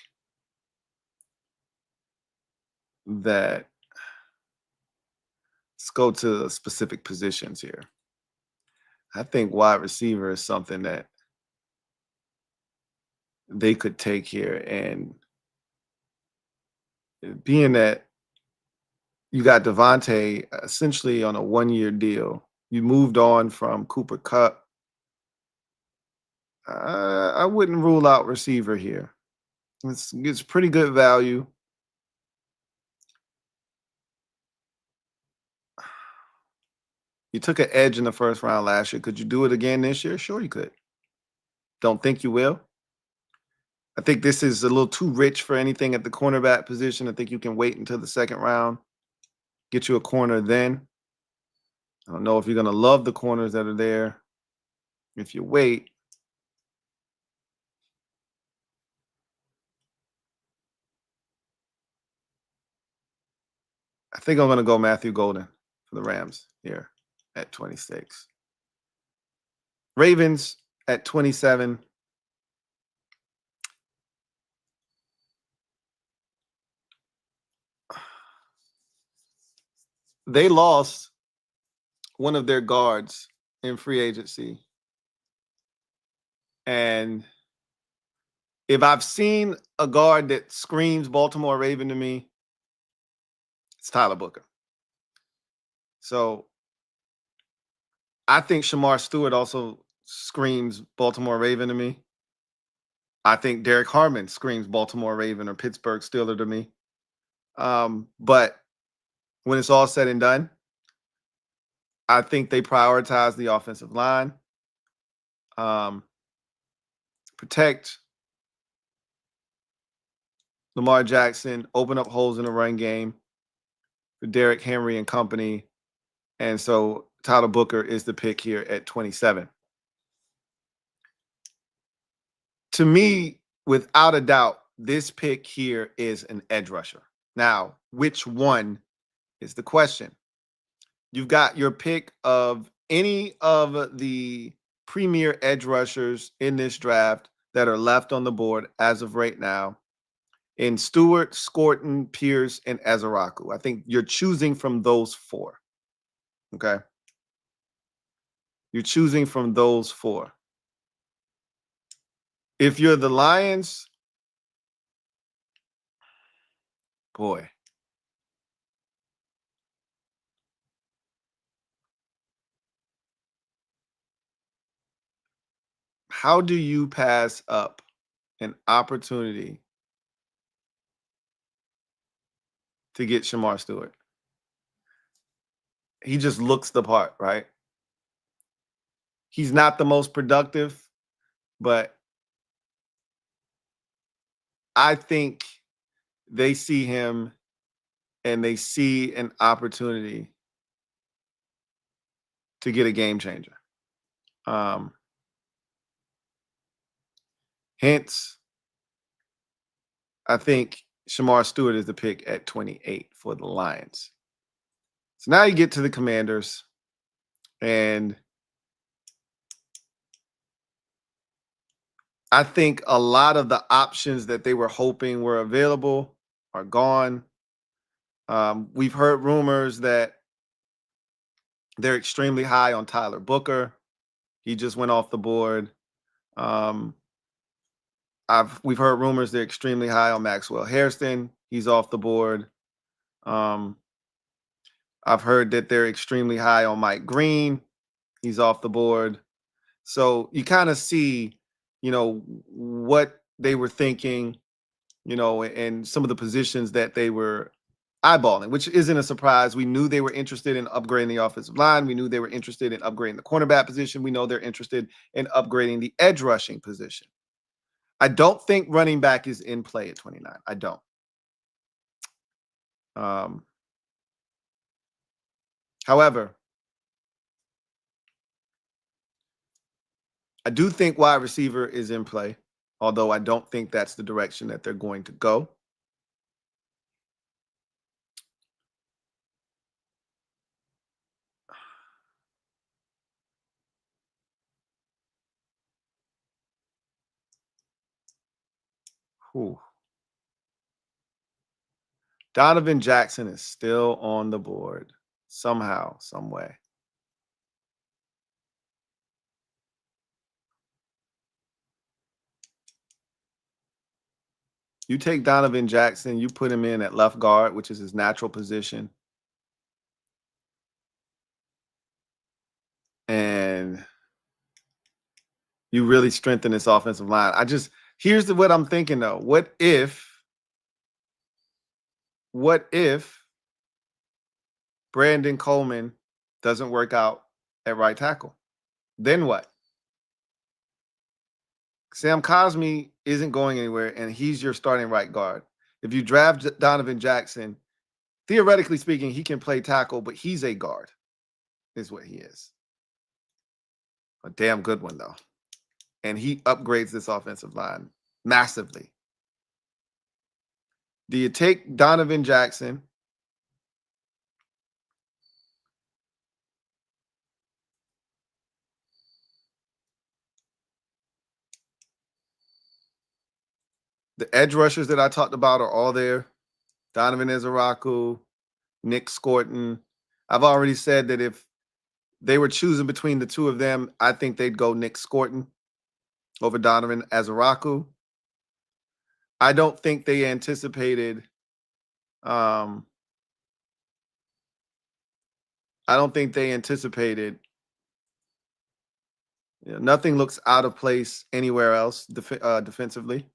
that let's go to specific positions here. I think wide receiver is something that they could take here. And being that you got Devontae essentially on a 1-year deal, you moved on from Cooper Cup. I wouldn't rule out receiver here. It's pretty good value. You took an edge in the first round last year. Could you do it again this year? Sure, you could. Don't think you will. I think this is a little too rich for anything at the cornerback position. I think you can wait until the second round, get you a corner then. I don't know if you're going to love the corners that are there. If you wait, I think I'm going to go Matthew Golden for the Rams here at 26. Ravens at 27. They lost one of their guards in free agency. And if I've seen a guard that screams Baltimore Raven to me, it's Tyler Booker. So I think Shamar Stewart also screams Baltimore Raven to me. I think Derek Harmon screams Baltimore Raven or Pittsburgh Steeler to me. But when it's all said and done, I think they prioritize the offensive line, protect Lamar Jackson, open up holes in the run game for Derrick Henry and company. And so Tyler Booker is the pick here at 27. To me, without a doubt, this pick here is an edge rusher. Now, which one is the question? You've got your pick of any of the premier edge rushers in this draft that are left on the board as of right now in Stewart, Scorton, Pierce, and Ezeraku. I think you're choosing from those four. Okay. You're choosing from those four. If you're the Lions, boy. How do you pass up an opportunity to get Shamar Stewart? He just looks the part, right? He's not the most productive, but I think they see him and they see an opportunity to get a game changer. Hence, I think Shamar Stewart is the pick at 28 for the Lions. So now you get to the Commanders, and I think a lot of the options that they were hoping were available are gone. We've heard rumors that they're extremely high on Tyler Booker. He just went off the board. We've heard rumors they're extremely high on Maxwell Hairston. He's off the board. I've heard that they're extremely high on Mike Green. He's off the board. So you kind of see, what they were thinking. and some of the positions that they were eyeballing, which isn't a surprise. We knew they were interested in upgrading the offensive line. We knew they were interested in upgrading the cornerback position. We know they're interested in upgrading the edge rushing position. I don't think running back is in play at 29. I don't. However, I do think wide receiver is in play, although I don't think that's the direction that they're going to go. Whew. Donovan Jackson is still on the board somehow, some way. You take Donovan Jackson, you put him in at left guard, which is his natural position. And you really strengthen this offensive line. Here's what I'm thinking though. What if Brandon Coleman doesn't work out at right tackle? Then what? Sam Cosmi isn't going anywhere, and he's your starting right guard. If you draft Donovan Jackson, theoretically speaking, he can play tackle, but he's a guard, is what he is. A damn good one, though. And he upgrades this offensive line massively. Do you take Donovan Jackson? The edge rushers that I talked about are all there. Donovan Ezeraku, Nick Scorton. I've already said that if they were choosing between the two of them, I think they'd go Nick Scorton over Donovan Ezeraku. I don't think they anticipated nothing looks out of place anywhere else defensively.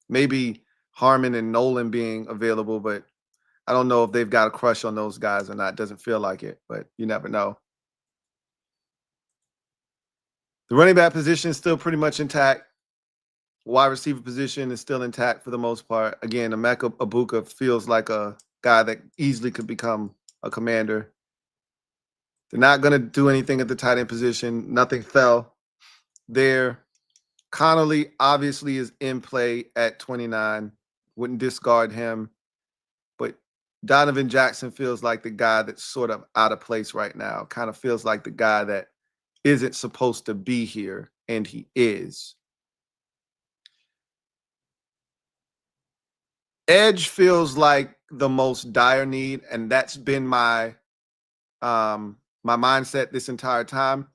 Maybe Harmon and Nolan being available, but I don't know if they've got a crush on those guys or not. Doesn't feel like it, but you never know. The running back position is still pretty much intact. Wide receiver position is still intact for the most part. Again, Emeka Egbuka feels like a guy that easily could become a commander. They're not going to do anything at the tight end position. Nothing fell there. Connolly obviously is in play at 29. Wouldn't discard him. But Donovan Jackson feels like the guy that's sort of out of place right now. Kind of feels like the guy that isn't supposed to be here, and he is. Edge feels like the most dire need, and that's been my mindset this entire time.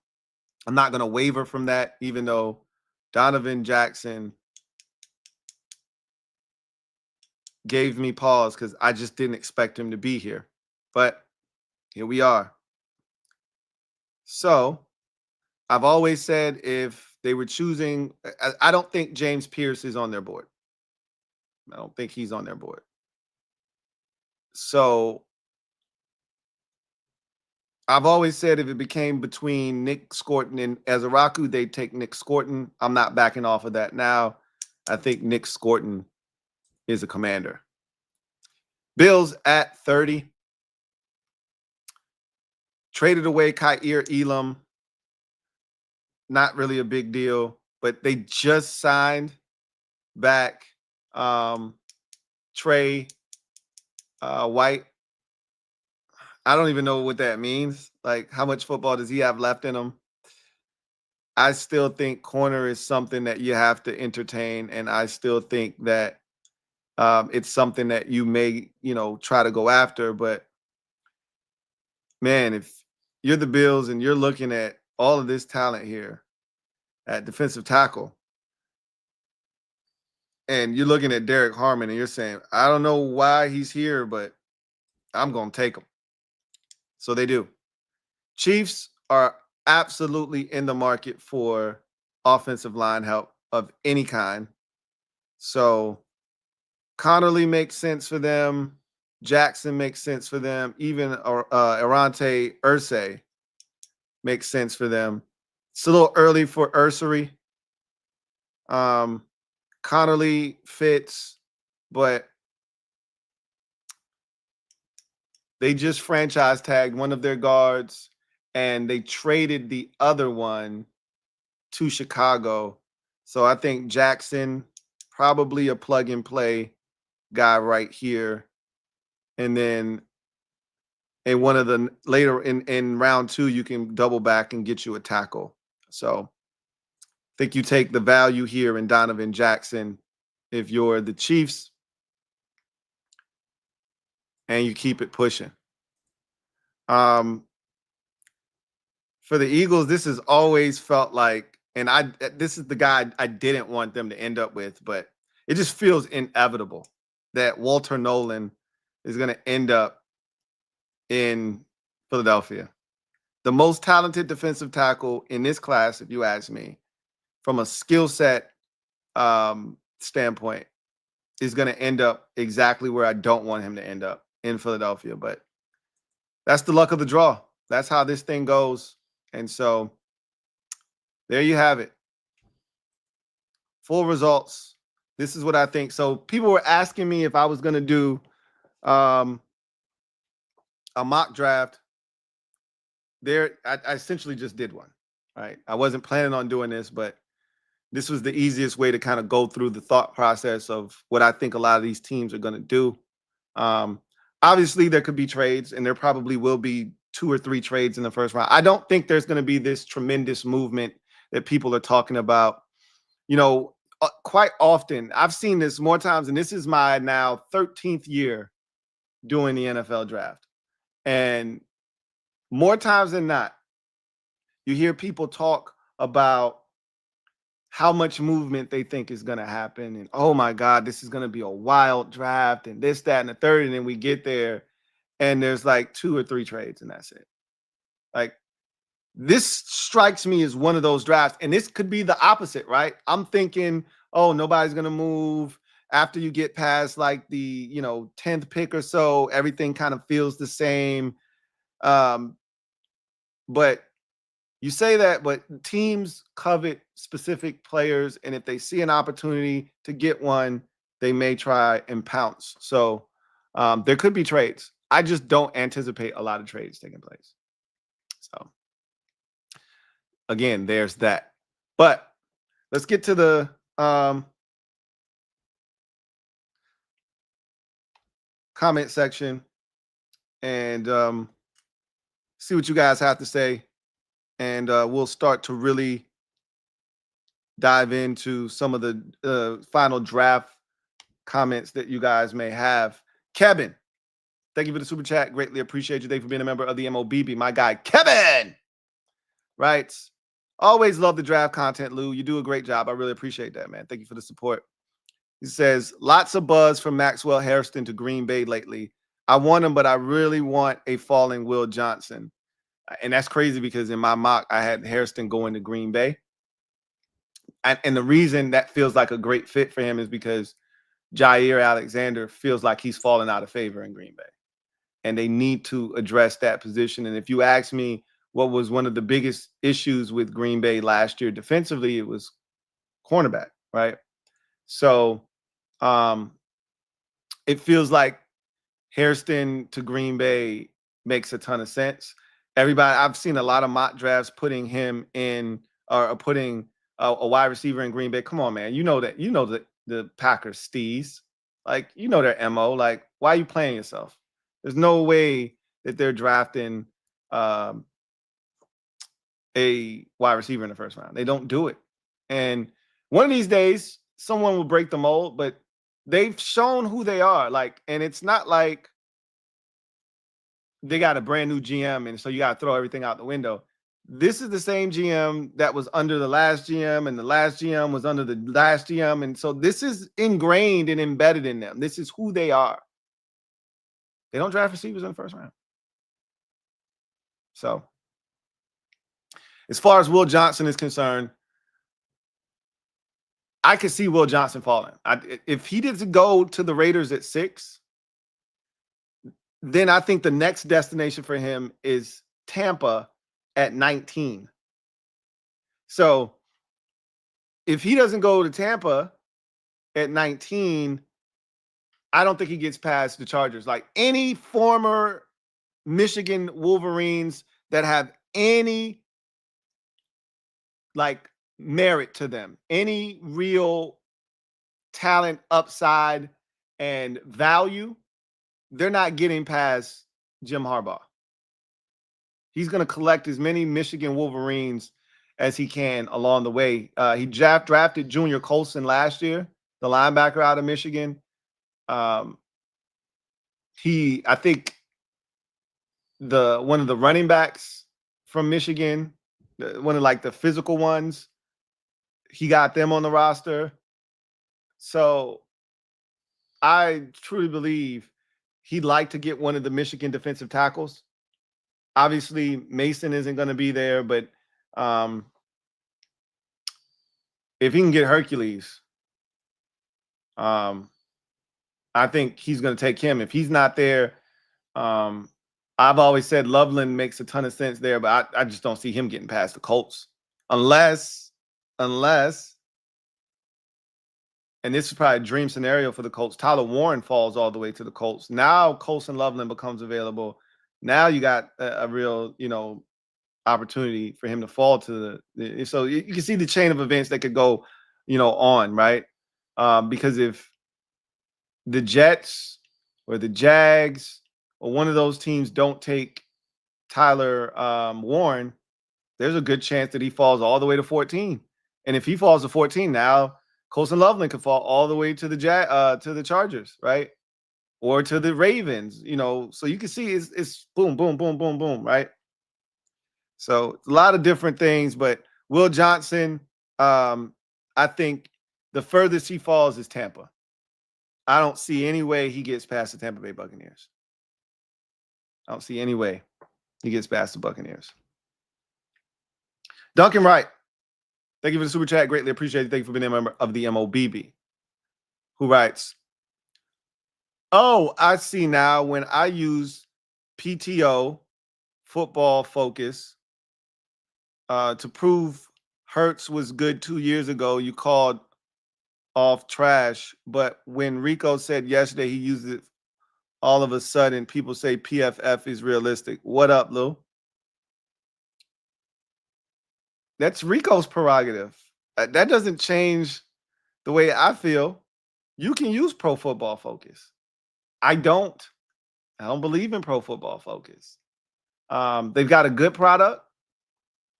I'm not going to waver from that, even though Donovan Jackson gave me pause because I just didn't expect him to be here. But here we are. So I've always said if they were choosing, I don't think James Pierce is on their board. I don't think he's on their board. So I've always said if it became between Nick Scorton and Ezeraku, they'd take Nick Scorton. I'm not backing off of that now. I think Nick Scorton is a commander. Bills at 30. Traded away Kaiir Elam. Not really a big deal, but they just signed back Trey White. I don't even know what that means. Like, how much football does he have left in him? I still think corner is something that you have to entertain, and I still think that it's something that you may, try to go after. But man, if you're the Bills and you're looking at all of this talent here at defensive tackle, and you're looking at Derek Harmon and you're saying, I don't know why he's here, but I'm going to take him. So they do. Chiefs are absolutely in the market for offensive line help of any kind. So Connerly makes sense for them. Jackson makes sense for them. Even Arante Ursay makes sense for them. It's a little early for Ursary. Connerly fits, but they just franchise tagged one of their guards and they traded the other one to Chicago. So I think Jackson, probably a plug and play guy right here. And then in one of the later in round 2, you can double back and get you a tackle. So I think you take the value here in Donovan Jackson if you're the Chiefs and you keep it pushing. For the Eagles, this has always felt like, and this is the guy I didn't want them to end up with, but it just feels inevitable that Walter Nolan is going to end up in Philadelphia. The most talented defensive tackle in this class, if you ask me, from a skill set standpoint, is going to end up exactly where I don't want him to end up, in Philadelphia. But that's the luck of the draw. That's how this thing goes. And so there you have it. Full results. This is what I think. So people were asking me if I was going to do a mock draft. I essentially just did one, right? I wasn't planning on doing this, but this was the easiest way to kind of go through the thought process of what I think a lot of these teams are going to do. Obviously, there could be trades, and there probably will be 2 or 3 trades in the first round. I don't think there's going to be this tremendous movement that people are talking about. You know, quite often, I've seen this more times, and this is my now 13th year doing the NFL draft. And more times than not, you hear people talk about how much movement they think is going to happen. And, oh, my God, this is going to be a wild draft and this, that, and the third. And then we get there and there's like 2 or 3 trades and that's it. Like, this strikes me as one of those drafts. And this could be the opposite, right? I'm thinking, oh, nobody's going to move. After you get past like the, 10th pick or so, everything kind of feels the same. But you say that, but teams covet specific players, and if they see an opportunity to get one, they may try and pounce. So there could be trades. I just don't anticipate a lot of trades taking place. So again, there's that. But let's get to the comment section and see what you guys have to say. And we'll start to really dive into some of the final draft comments that you guys may have. Kevin, thank you for the super chat. Greatly appreciate you. Thank you for being a member of the MOBB. My guy, Kevin, writes, always love the draft content, Lou. You do a great job. I really appreciate that, man. Thank you for the support. He says, lots of buzz from Maxwell Hairston to Green Bay lately. I want him, but I really want a falling Will Johnson. And that's crazy because in my mock, I had Hairston going to Green Bay. And the reason that feels like a great fit for him is because Jair Alexander feels like he's fallen out of favor in Green Bay. And they need to address that position. And if you ask me what was one of the biggest issues with Green Bay last year defensively, it was cornerback, right? So it feels like Hairston to Green Bay makes a ton of sense. Everybody, I've seen a lot of mock drafts putting him in or putting a wide receiver in Green Bay. Come on, man. You know that the Packers steez. Like, you know their MO. Like, why are you playing yourself? There's no way that they're drafting a wide receiver in the first round. They don't do it. And one of these days, someone will break the mold, but they've shown who they are. Like, and it's not like they got a brand new GM, and so you got to throw everything out the window. This is the same GM that was under the last GM, and the last GM was under the last GM. And so this is ingrained and embedded in them. This is who they are. They don't draft receivers in the first round. So as far as Will Johnson is concerned, I could see Will Johnson falling. If he didn't go to the Raiders at 6, then I think the next destination for him is Tampa at 19. So if he doesn't go to Tampa at 19, I don't think he gets past the Chargers. Like any former Michigan Wolverines that have any like merit to them, any real talent, upside, and value, they're not getting past Jim Harbaugh. He's going to collect as many Michigan Wolverines as he can along the way. He drafted Junior Colson last year, the linebacker out of Michigan. I think one of the running backs from Michigan, one of like the physical ones, he got them on the roster. So I truly believe he'd like to get one of the Michigan defensive tackles. Obviously, Mason isn't going to be there, but if he can get Hercules, I think he's going to take him. If he's not there, I've always said Loveland makes a ton of sense there, but I just don't see him getting past the Colts. Unless, and this is probably a dream scenario for the Colts, Tyler Warren falls all the way to the Colts. Now Colson Loveland becomes available. Now you got a real, opportunity for him to fall to the so you can see the chain of events that could go, on, right? Because if the Jets or the Jags or one of those teams don't take Tyler Warren, there's a good chance that he falls all the way to 14. And if he falls to 14, now Colson Loveland could fall all the way to the Chargers, right? Or to the Ravens, so you can see it's boom, boom, boom, boom, boom, right? So a lot of different things, but Will Johnson, I think the furthest he falls is Tampa. I don't see any way he gets past the Tampa Bay Buccaneers. I don't see any way he gets past the Buccaneers. Duncan Wright, thank you for the super chat. Greatly appreciate it. Thank you for being a member of the MOBB. Who writes, oh, I see now when I use PTO, Football Focus, to prove Hurts was good 2 years ago, you called off trash. But when Rico said yesterday he used it, all of a sudden people say PFF is realistic. What up, Lou? That's Rico's prerogative. That doesn't change the way I feel. You can use Pro Football Focus. I don't believe in Pro Football Focus. They've got a good product.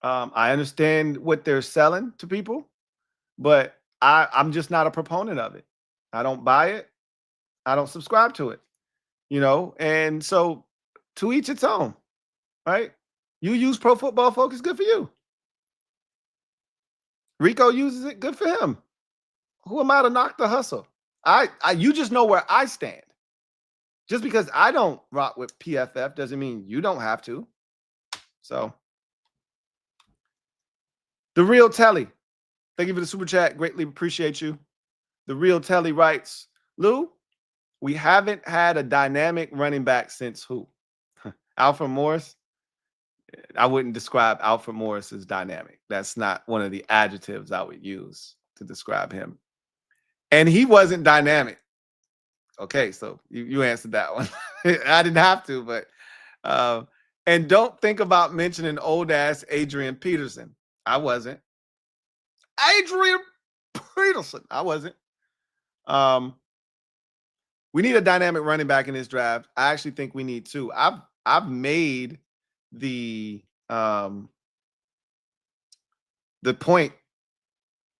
I understand what they're selling to people, but I'm just not a proponent of it. I don't buy it. I don't subscribe to it, and so to each its own, right? You use Pro Football Focus, good for you. Rico uses it, good for him. Who am I to knock the hustle? You just know where I stand. Just because I don't rock with PFF doesn't mean you don't have to. So, The Real Telly, thank you for the super chat. Greatly appreciate you. The Real Telly writes, Lou, we haven't had a dynamic running back since who? Alfred Morris? I wouldn't describe Alfred Morris as dynamic. That's not one of the adjectives I would use to describe him. And he wasn't dynamic. Okay, so you answered that one. I didn't have to, but and don't think about mentioning old ass Adrian Peterson. I wasn't. Adrian Peterson. I wasn't. We need a dynamic running back in this draft. I actually think we need two. I've made the point,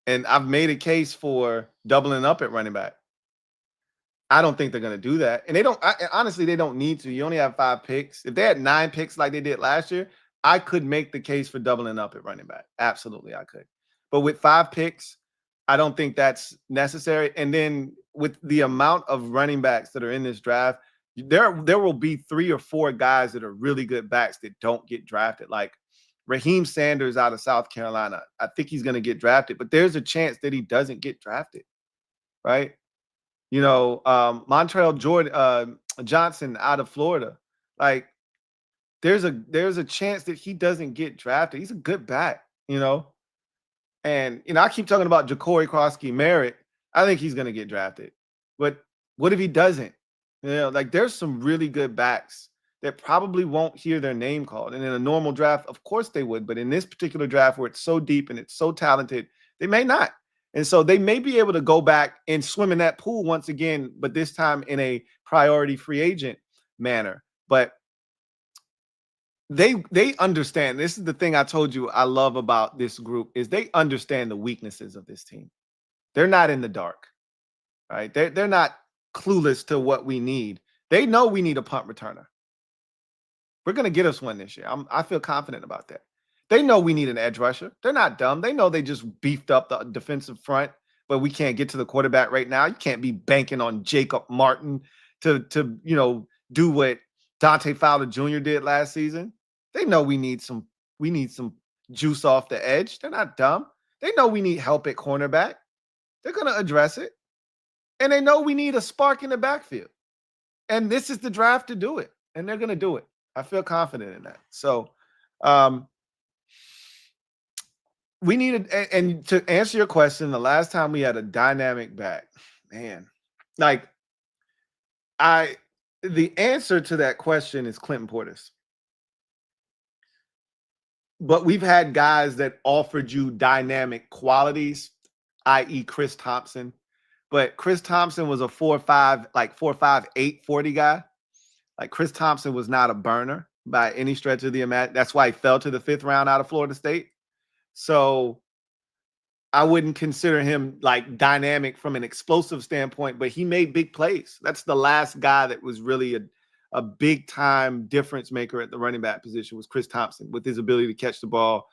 and I've made a case for doubling up at running back. I don't think they're going to do that. And honestly, they don't need to. You only have 5 picks. If they had 9 picks like they did last year, I could make the case for doubling up at running back. Absolutely, I could. But with 5 picks, I don't think that's necessary. And then with the amount of running backs that are in this draft, there will be 3 or 4 guys that are really good backs that don't get drafted. Like Raheem Sanders out of South Carolina. I think he's going to get drafted, but there's a chance that he doesn't get drafted, right? Montrell Johnson out of Florida. Like, there's a chance that he doesn't get drafted. He's a good back, And I keep talking about Ja'Cory Crosskey-Merritt. I think he's going to get drafted. But what if he doesn't? There's some really good backs that probably won't hear their name called. And in a normal draft, of course they would. But in this particular draft where it's so deep and it's so talented, they may not. And so they may be able to go back and swim in that pool once again, but this time in a priority free agent manner. But they understand. This is the thing I told you I love about this group is they understand the weaknesses of this team. They're not in the dark, right? They're not clueless to what we need. They know we need a punt returner. We're going to get us one this year. I feel confident about that. They know we need an edge rusher. They're not dumb. They know they just beefed up the defensive front, but we can't get to the quarterback right now. You can't be banking on Jacob Martin to do what Dante Fowler Jr. did last season. They know we need some juice off the edge. They're not dumb. They know we need help at cornerback. They're going to address it. And they know we need a spark in the backfield. And this is the draft to do it. And they're going to do it. I feel confident in that. So we needed, and to answer your question, the last time we had a dynamic back, man, the answer to that question is Clinton Portis. But we've had guys that offered you dynamic qualities, i.e. Chris Thompson. But Chris Thompson was a 4'5", 4'5", 40 guy. Like, Chris Thompson was not a burner by any stretch of the imagination. That's why he fell to the 5th round out of Florida State. So I wouldn't consider him like dynamic from an explosive standpoint, but he made big plays. That's the last guy that was really a big time difference maker at the running back position was Chris Thompson, with his ability to catch the ball,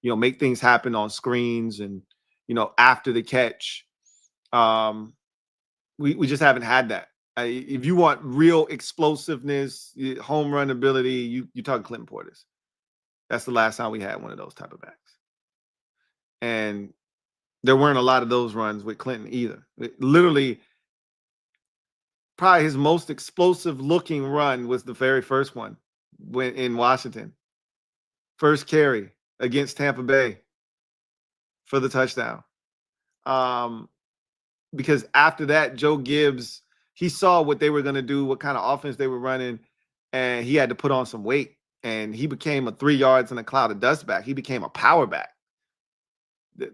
make things happen on screens and, after the catch. We just haven't had that. If you want real explosiveness, home run ability, you're talking Clinton Portis. That's the last time we had one of those type of backs. And there weren't a lot of those runs with Clinton either. Literally, probably his most explosive looking run was the very first one when in Washington. First carry against Tampa Bay for the touchdown. Because after that, Joe Gibbs, he saw what they were going to do, what kind of offense they were running, and he had to put on some weight. And he became a 3 yards in a cloud of dust back. He became a power back.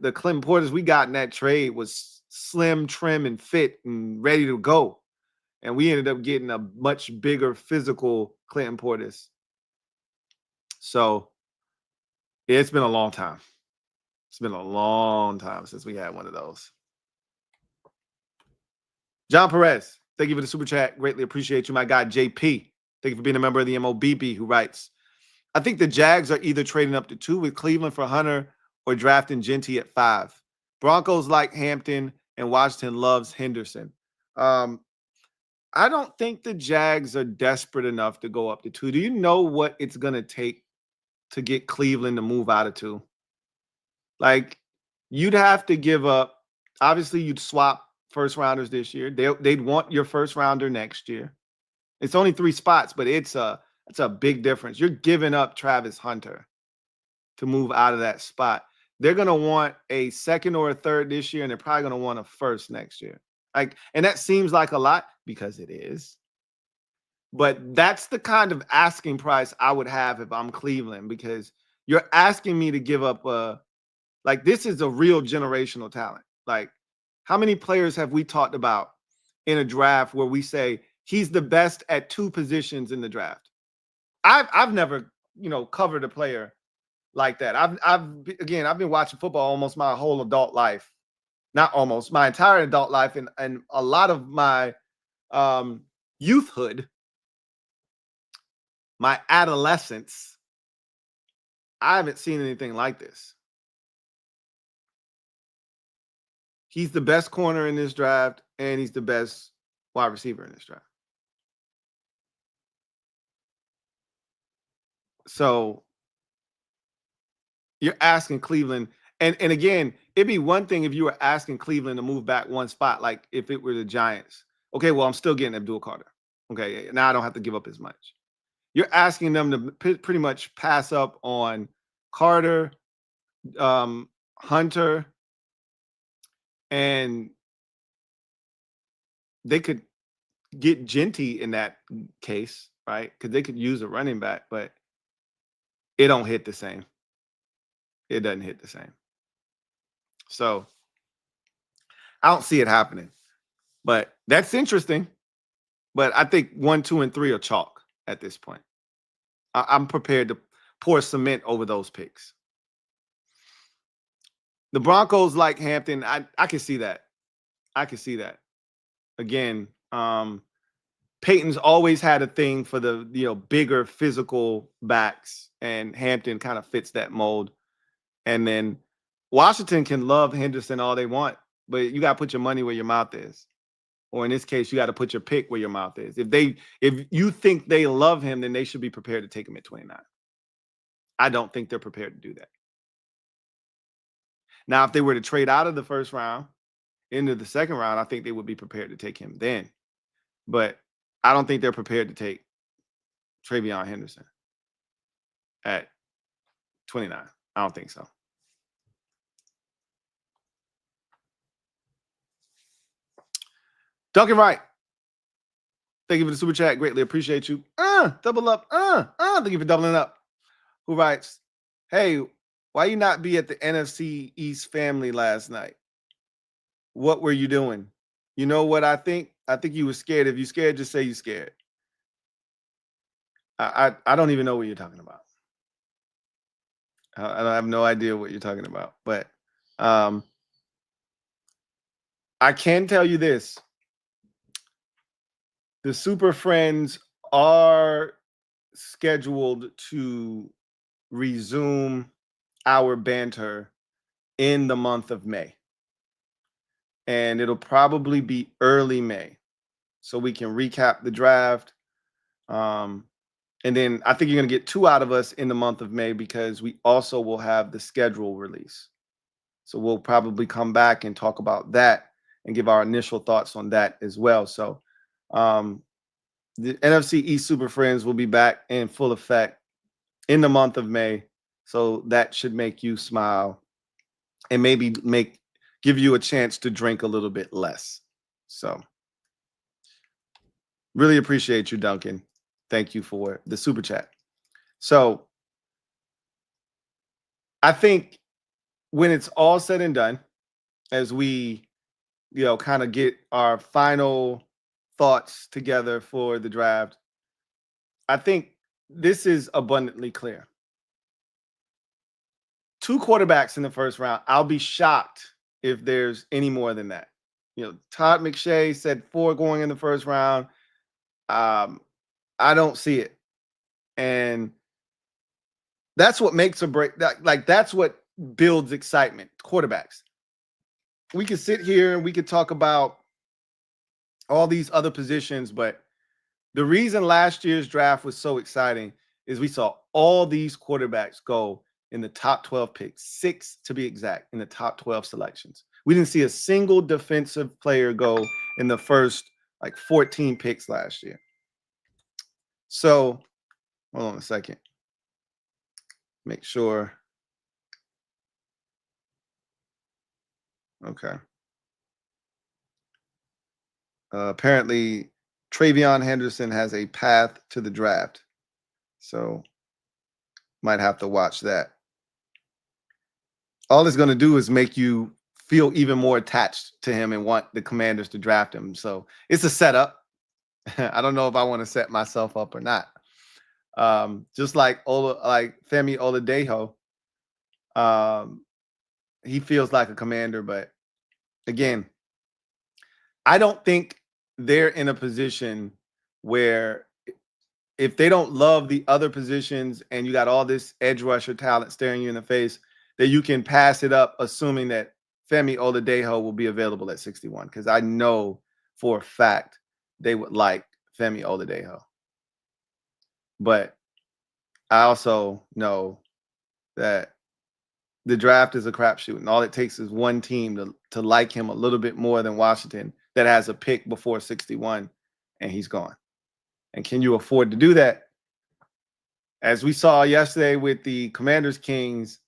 The Clinton Portis we got in that trade was slim, trim, and fit and ready to go. And we ended up getting a much bigger physical Clinton Portis. So it's been a long time. It's been a long time since we had one of those. John Perez, thank you for the super chat. Greatly appreciate you. My guy, JP, thank you for being a member of the MOBB, who writes, I think the Jags are either trading up to 2 with Cleveland for Hunter or drafting Genty at 5. Broncos like Hampton and Washington loves Henderson. I don't think the Jags are desperate enough to go up to 2. Do you know what it's going to take to get Cleveland to move out of 2? Like, you'd have to give up. Obviously, you'd swap first rounders this year. They'd want your first rounder next year. It's only 3 spots, but it's a big difference. You're giving up Travis Hunter to move out of that spot. They're going to want a second or a third this year, and they're probably going to want a first next year. And that seems like a lot because it is. But that's the kind of asking price I would have if I'm Cleveland, because you're asking me to give up this is a real generational talent. Like, how many players have we talked about in a draft where we say he's the best at 2 positions in the draft? I've never, covered a player like that. I've been watching football almost my whole adult life. Not almost, my entire adult life, and a lot of my youthhood, my adolescence. I haven't seen anything like this. He's the best corner in this draft, and he's the best wide receiver in this draft. So you're asking Cleveland, and again, it'd be one thing if you were asking Cleveland to move back one spot, like if it were the Giants. Okay, well, I'm still getting Abdul Carter. Okay, now I don't have to give up as much. You're asking them to pretty much pass up on Carter, Hunter, and they could get Genty in that case, right? Because they could use a running back, but it don't hit the same. It doesn't hit the same. So I don't see it happening. But that's interesting. But I think 1, 2, and 3 are chalk at this point. I'm prepared to pour cement over those picks. The Broncos like Hampton. I can see that. I can see that. Again, Peyton's always had a thing for the bigger physical backs, and Hampton kind of fits that mold. And then Washington can love Henderson all they want, but you got to put your money where your mouth is. Or in this case, you got to put your pick where your mouth is. If you think they love him, then they should be prepared to take him at 29. I don't think they're prepared to do that. Now, if they were to trade out of the first round into the second round, I think they would be prepared to take him then. But I don't think they're prepared to take Travion Henderson at 29. I don't think so. Duncan Wright, thank you for the super chat. Greatly appreciate you. Double up. Thank you for doubling up. Who writes, hey, why you not be at the NFC East family last night? What were you doing? You know what I think? I think you were scared. If you're scared, just say you're scared. I don't even know what you're talking about. I have no idea what you're talking about. But I can tell you this. The Super Friends are scheduled to resume our banter in the month of May. And it'll probably be early May. So we can recap the draft. And then I think you're going to get 2 out of us in the month of May because we also will have the schedule release. So we'll probably come back and talk about that and give our initial thoughts on that as well. So the NFC East Super Friends will be back in full effect in the month of May. So that should make you smile and maybe give you a chance to drink a little bit less. So really appreciate you, Duncan. Thank you for the super chat. So I think when it's all said and done, as we, kind of get our final thoughts together for the draft, I think this is abundantly clear. 2 quarterbacks in the first round. I'll be shocked if there's any more than that. Todd McShay said 4 going in the first round. I don't see it. And that's what makes or break that. Like, that's what builds excitement. Quarterbacks. We could sit here and we could talk about all these other positions, but the reason last year's draft was so exciting is we saw all these quarterbacks go in the top 12 picks, 6 to be exact, in the top 12 selections. We didn't see a single defensive player go in the first 14 picks last year. So, hold on a second. Make sure. Okay. Apparently, Travion Henderson has a path to the draft. So, might have to watch that. All it's going to do is make you feel even more attached to him and want the Commanders to draft him. So, it's a setup. I don't know if I want to set myself up or not. Just like Femi Oladejo, he feels like a Commander, but again, I don't think they're in a position where if they don't love the other positions and you got all this edge rusher talent staring you in the face, that you can pass it up assuming that Femi Oladejo will be available at 61, because I know for a fact they would like Femi Oladejo. But I also know that the draft is a crapshoot, and all it takes is one team to like him a little bit more than Washington that has a pick before 61, and he's gone. And can you afford to do that? As we saw yesterday with the Commanders Kings,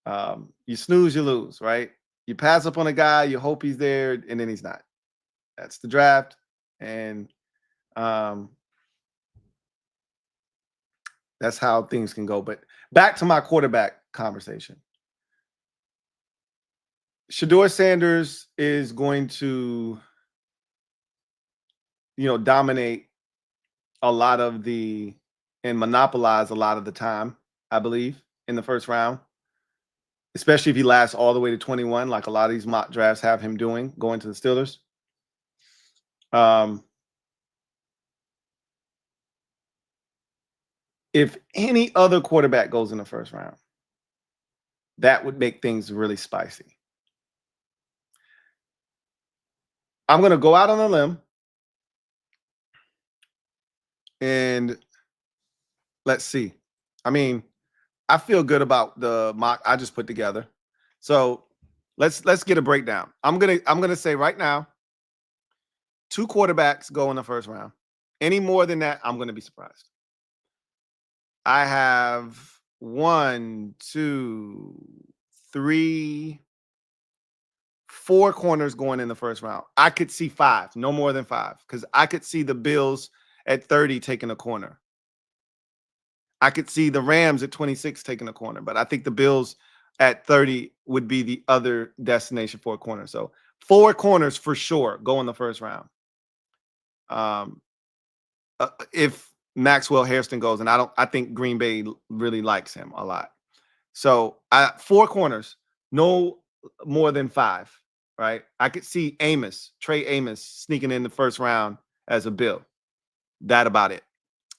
you snooze, you lose, right? You pass up on a guy, you hope he's there, and then he's not. That's the draft, and that's how things can go. But back to my quarterback conversation. Shedeur Sanders is going to, dominate a lot of and monopolize a lot of the time, I believe, in the first round, especially if he lasts all the way to 21, like a lot of these mock drafts have him doing, going to the Steelers. If any other quarterback goes in the first round, that would make things really spicy. I'm going to go out on a limb and let's see. I mean, I feel good about the mock I just put together. So let's get a breakdown. I'm gonna say right now, 2 quarterbacks go in the first round. Any more than that, I'm gonna be surprised. I have 1, 2, 3, 4 corners going in the first round. I could see 5, no more than 5, because I could see the Bills at 30 taking a corner. I could see the Rams at 26 taking a corner, but I think the Bills at 30 would be the other destination for a corner. So 4 corners for sure go in the first round. If Maxwell Hairston goes, and I think Green Bay really likes him a lot. So 4 corners, no more than 5, right? I could see Trey Amos sneaking in the first round as a Bill. That about it.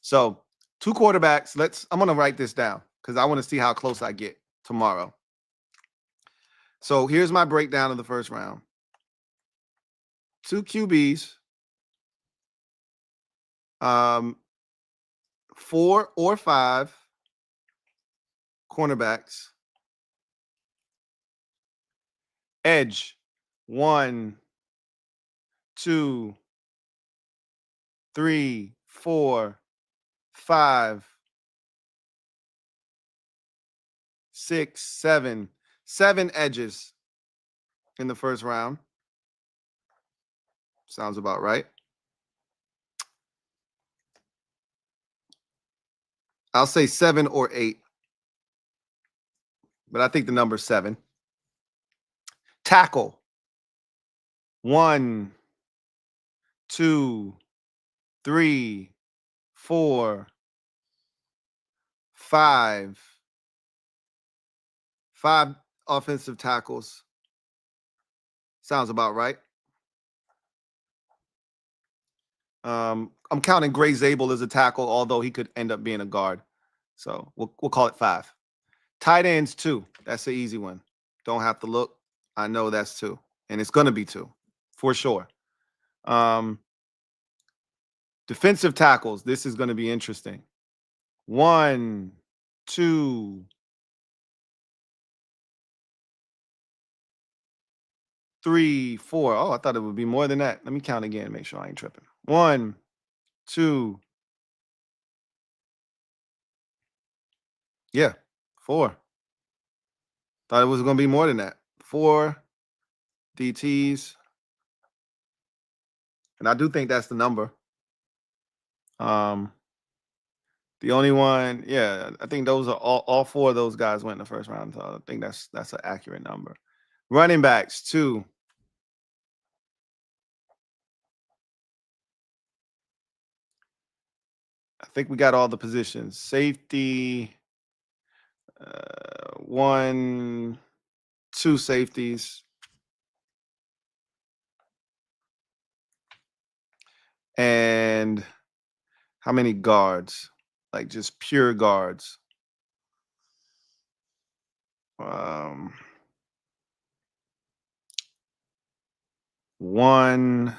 So 2 quarterbacks. I'm going to write this down because I want to see how close I get tomorrow. So here's my breakdown of the first round. 2 QBs, 4 or 5 cornerbacks, edge 1, 2, 3, 4, 5, 6, 7 edges in the first round. Sounds about right. I'll say 7 or 8, but I think the number's 7. Tackle 1, 2, 3, 4, 5 offensive tackles. Sounds about right. I'm counting Gray Zabel as a tackle, although he could end up being a guard. So we'll call it 5. Tight ends 2. That's an easy one. Don't have to look. I know that's 2, and it's going to be 2 for sure. Defensive tackles. This is going to be interesting. 1, 2, 3, 4. Oh, I thought it would be more than that. Let me count again. Make sure I ain't tripping. 1, 2. Yeah, 4. Thought it was going to be more than that. 4 DTs. And I do think that's the number. The only one, yeah, I think those are all 4 of those guys went in the first round. So I think that's an accurate number. Running backs 2. I think we got all the positions. Safety, 1, 2 safeties. And how many guards? Like just pure guards. 1,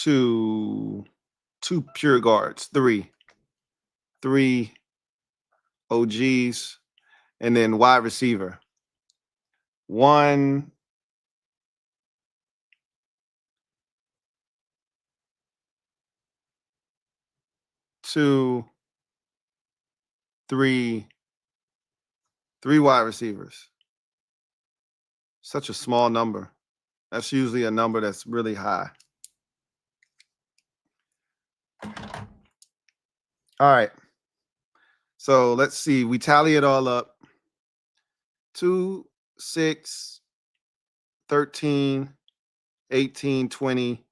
2 pure guards. 3. 3 OGs, and then wide receiver. 1, 2, 3 wide receivers. Such a small number. That's usually a number that's really high. All right. So let's see. We tally it all up. 2, 6, 13, 18, 20,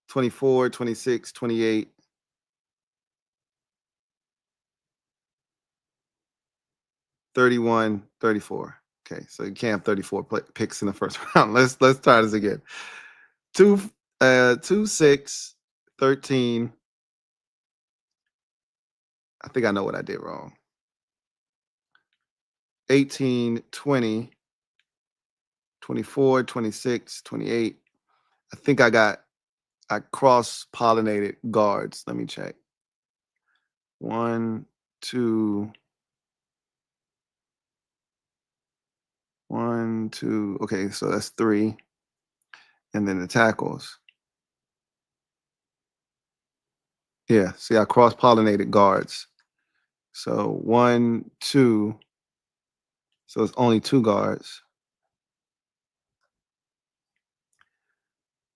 24, 26, 28. 31, 34. Okay, so you can't have 34 picks in the first round. Let's try this again. 2, 6, 13. I think I know what I did wrong. 18, 20, 24, 26, 28. I think I cross-pollinated guards. Let me check. 1, 2. 1, 2. Okay, so that's 3. And then the tackles. Yeah, see, I cross-pollinated guards. So 1, 2. So it's only 2 guards.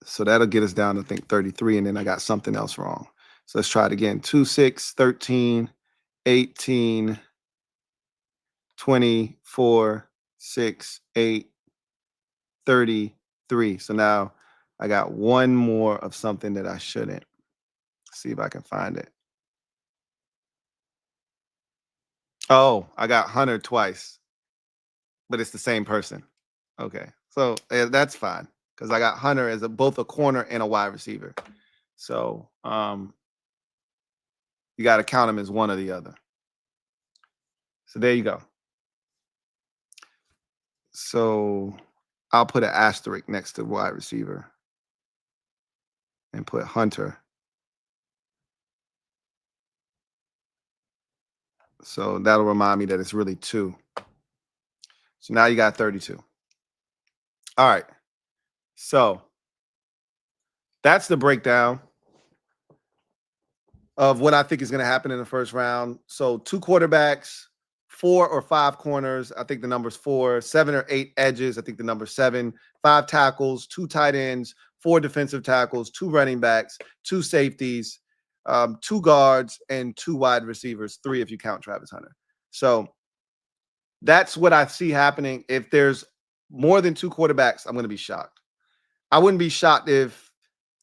So that'll get us down to, I think, 33, and then I got something else wrong. So let's try it again. 2, 6, 13, 18, 24, 6, 8, 33. So now I got one more of something that I shouldn't. See if I can find it. Oh, I got Hunter twice, but it's the same person. Okay, so that's fine because I got Hunter as both a corner and a wide receiver. So you got to count him as one or the other. So there you go. So I'll put an asterisk next to wide receiver and put Hunter. So that'll remind me that it's really 2. So now you got 32. All right. So that's the breakdown of what I think is going to happen in the first round. So 2 quarterbacks, 4 or 5 corners. I think the number's 4, 7 or 8 edges. I think the number's 7, 5 tackles, 2 tight ends, 4 defensive tackles, 2 running backs, 2 safeties, 2 guards, and 2 wide receivers, 3 if you count Travis Hunter. So that's what I see happening. If there's more than 2 quarterbacks, I'm going to be shocked. I wouldn't be shocked if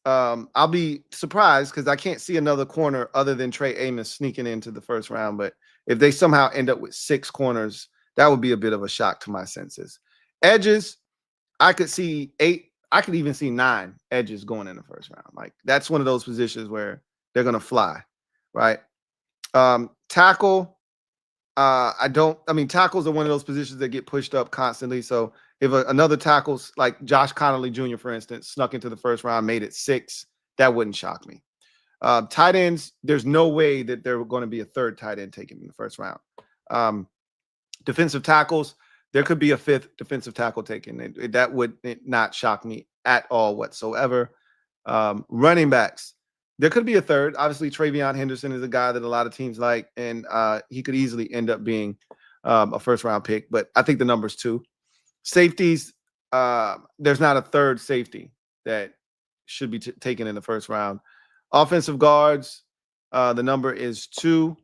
I'll be surprised because I can't see another corner other than Trey Amos sneaking into the first round. But if they somehow end up with 6 corners, that would be a bit of a shock to my senses. Edges, I could see 8. I could even see 9 edges going in the first round. Like that's one of those positions where they're going to fly, right? Tackle, tackles are one of those positions that get pushed up constantly. So if another tackle's like Josh Connolly Jr., for instance, snuck into the first round, made it 6, that wouldn't shock me. Tight ends, there's no way that there were going to be a 3rd tight end taken in the first round. Defensive tackles, there could be a 5th defensive tackle taken. That would not shock me at all whatsoever. Running backs, there could be a 3rd. Obviously, Travion Henderson is a guy that a lot of teams like, and he could easily end up being a first-round pick, but I think the number's 2. Safeties, there's not a 3rd safety that should be taken in the first round. Offensive guards, the number is 2.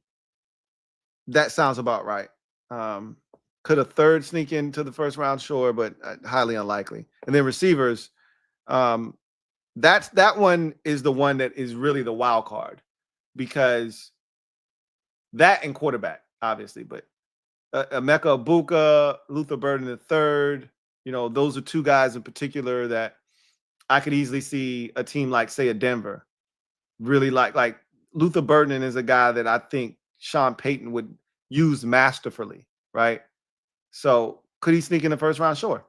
That sounds about right. Could a 3rd sneak into the first round? Sure, but highly unlikely. And then receivers, that one is the one that is really the wild card because that and quarterback, obviously, but Emeka Egbuka, Luther Burden III, those are 2 guys in particular that I could easily see a team like, say, a Denver really like Luther Burden is a guy that I think Sean Payton would use masterfully, right? So could he sneak in the first round? Sure.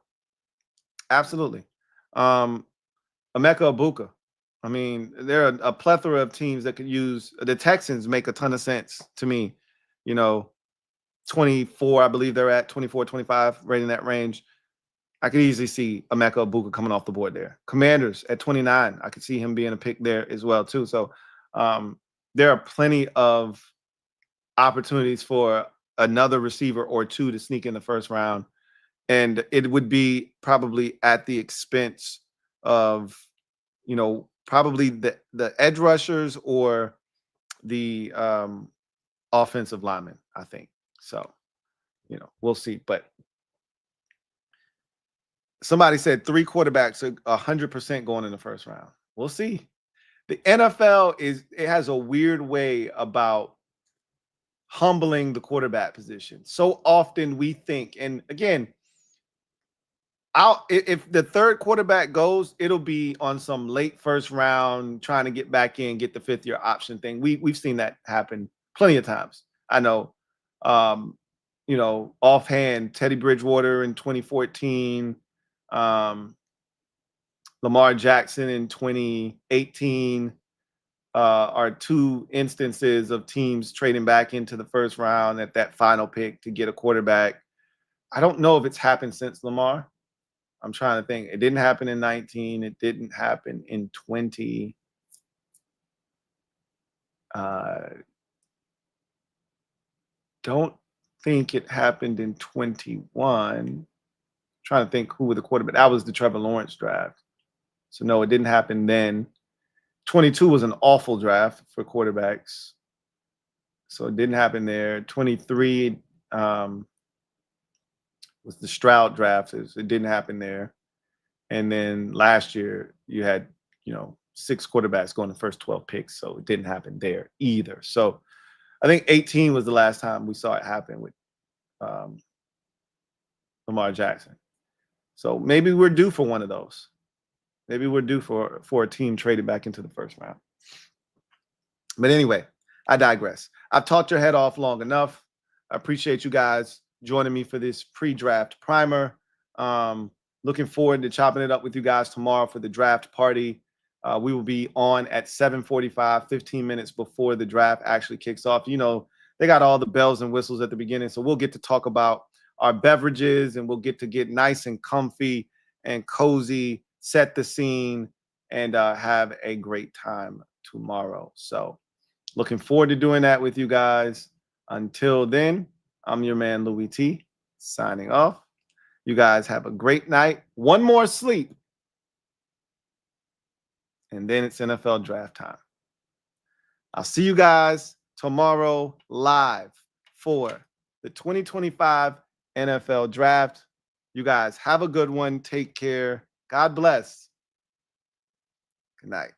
Absolutely. Emeka Egbuka, I mean, there are a plethora of teams that could use the Texans. Make a ton of sense to me. 24, I believe they're at 24, 25, right in that range. I could easily see Emeka Ibuka coming off the board there. Commanders at 29, I could see him being a pick there as well too. So there are plenty of opportunities for another receiver or two to sneak in the first round, and it would be probably at the expense of probably the edge rushers or the offensive linemen, I think. So we'll see. But somebody said 3 quarterbacks are 100% going in the first round. We'll see. The NFL it has a weird way about humbling the quarterback position. So often we think, and again, if the third quarterback goes, it'll be on some late first round, trying to get back in, get the 5th-year option thing. We've seen that happen plenty of times. I know, offhand, Teddy Bridgewater in 2014, Lamar Jackson in 2018 are 2 instances of teams trading back into the first round at that final pick to get a quarterback. I don't know if it's happened since Lamar. I'm trying to think. It didn't happen in 19. It didn't happen in 20. Don't think it happened in 21. Trying to think who were the quarterback. That was the Trevor Lawrence draft. So no, it didn't happen then. 22 was an awful draft for quarterbacks. So it didn't happen there. 23 was the Stroud draft. It didn't happen there. And then last year you had, 6 quarterbacks going the first 12 picks. So it didn't happen there either. So I think 18 was the last time we saw it happen with Lamar Jackson. So maybe we're due for one of those. Maybe we're due for a team traded back into the first round. But anyway, I digress. I've talked your head off long enough. I appreciate you guys joining me for this pre-draft primer. Looking forward to chopping it up with you guys tomorrow for the draft party. We will be on at 7:45, 15 minutes before the draft actually kicks off. They got all the bells and whistles at the beginning, so we'll get to talk about our beverages, and we'll get nice and comfy and cozy, set the scene, and have a great time tomorrow. So looking forward to doing that with you guys. Until then, I'm your man, Louie Tee, signing off. You guys have a great night. One more sleep, and then it's NFL draft time. I'll see you guys tomorrow live for the 2025 NFL draft. You guys have a good one. Take care. God bless. Good night.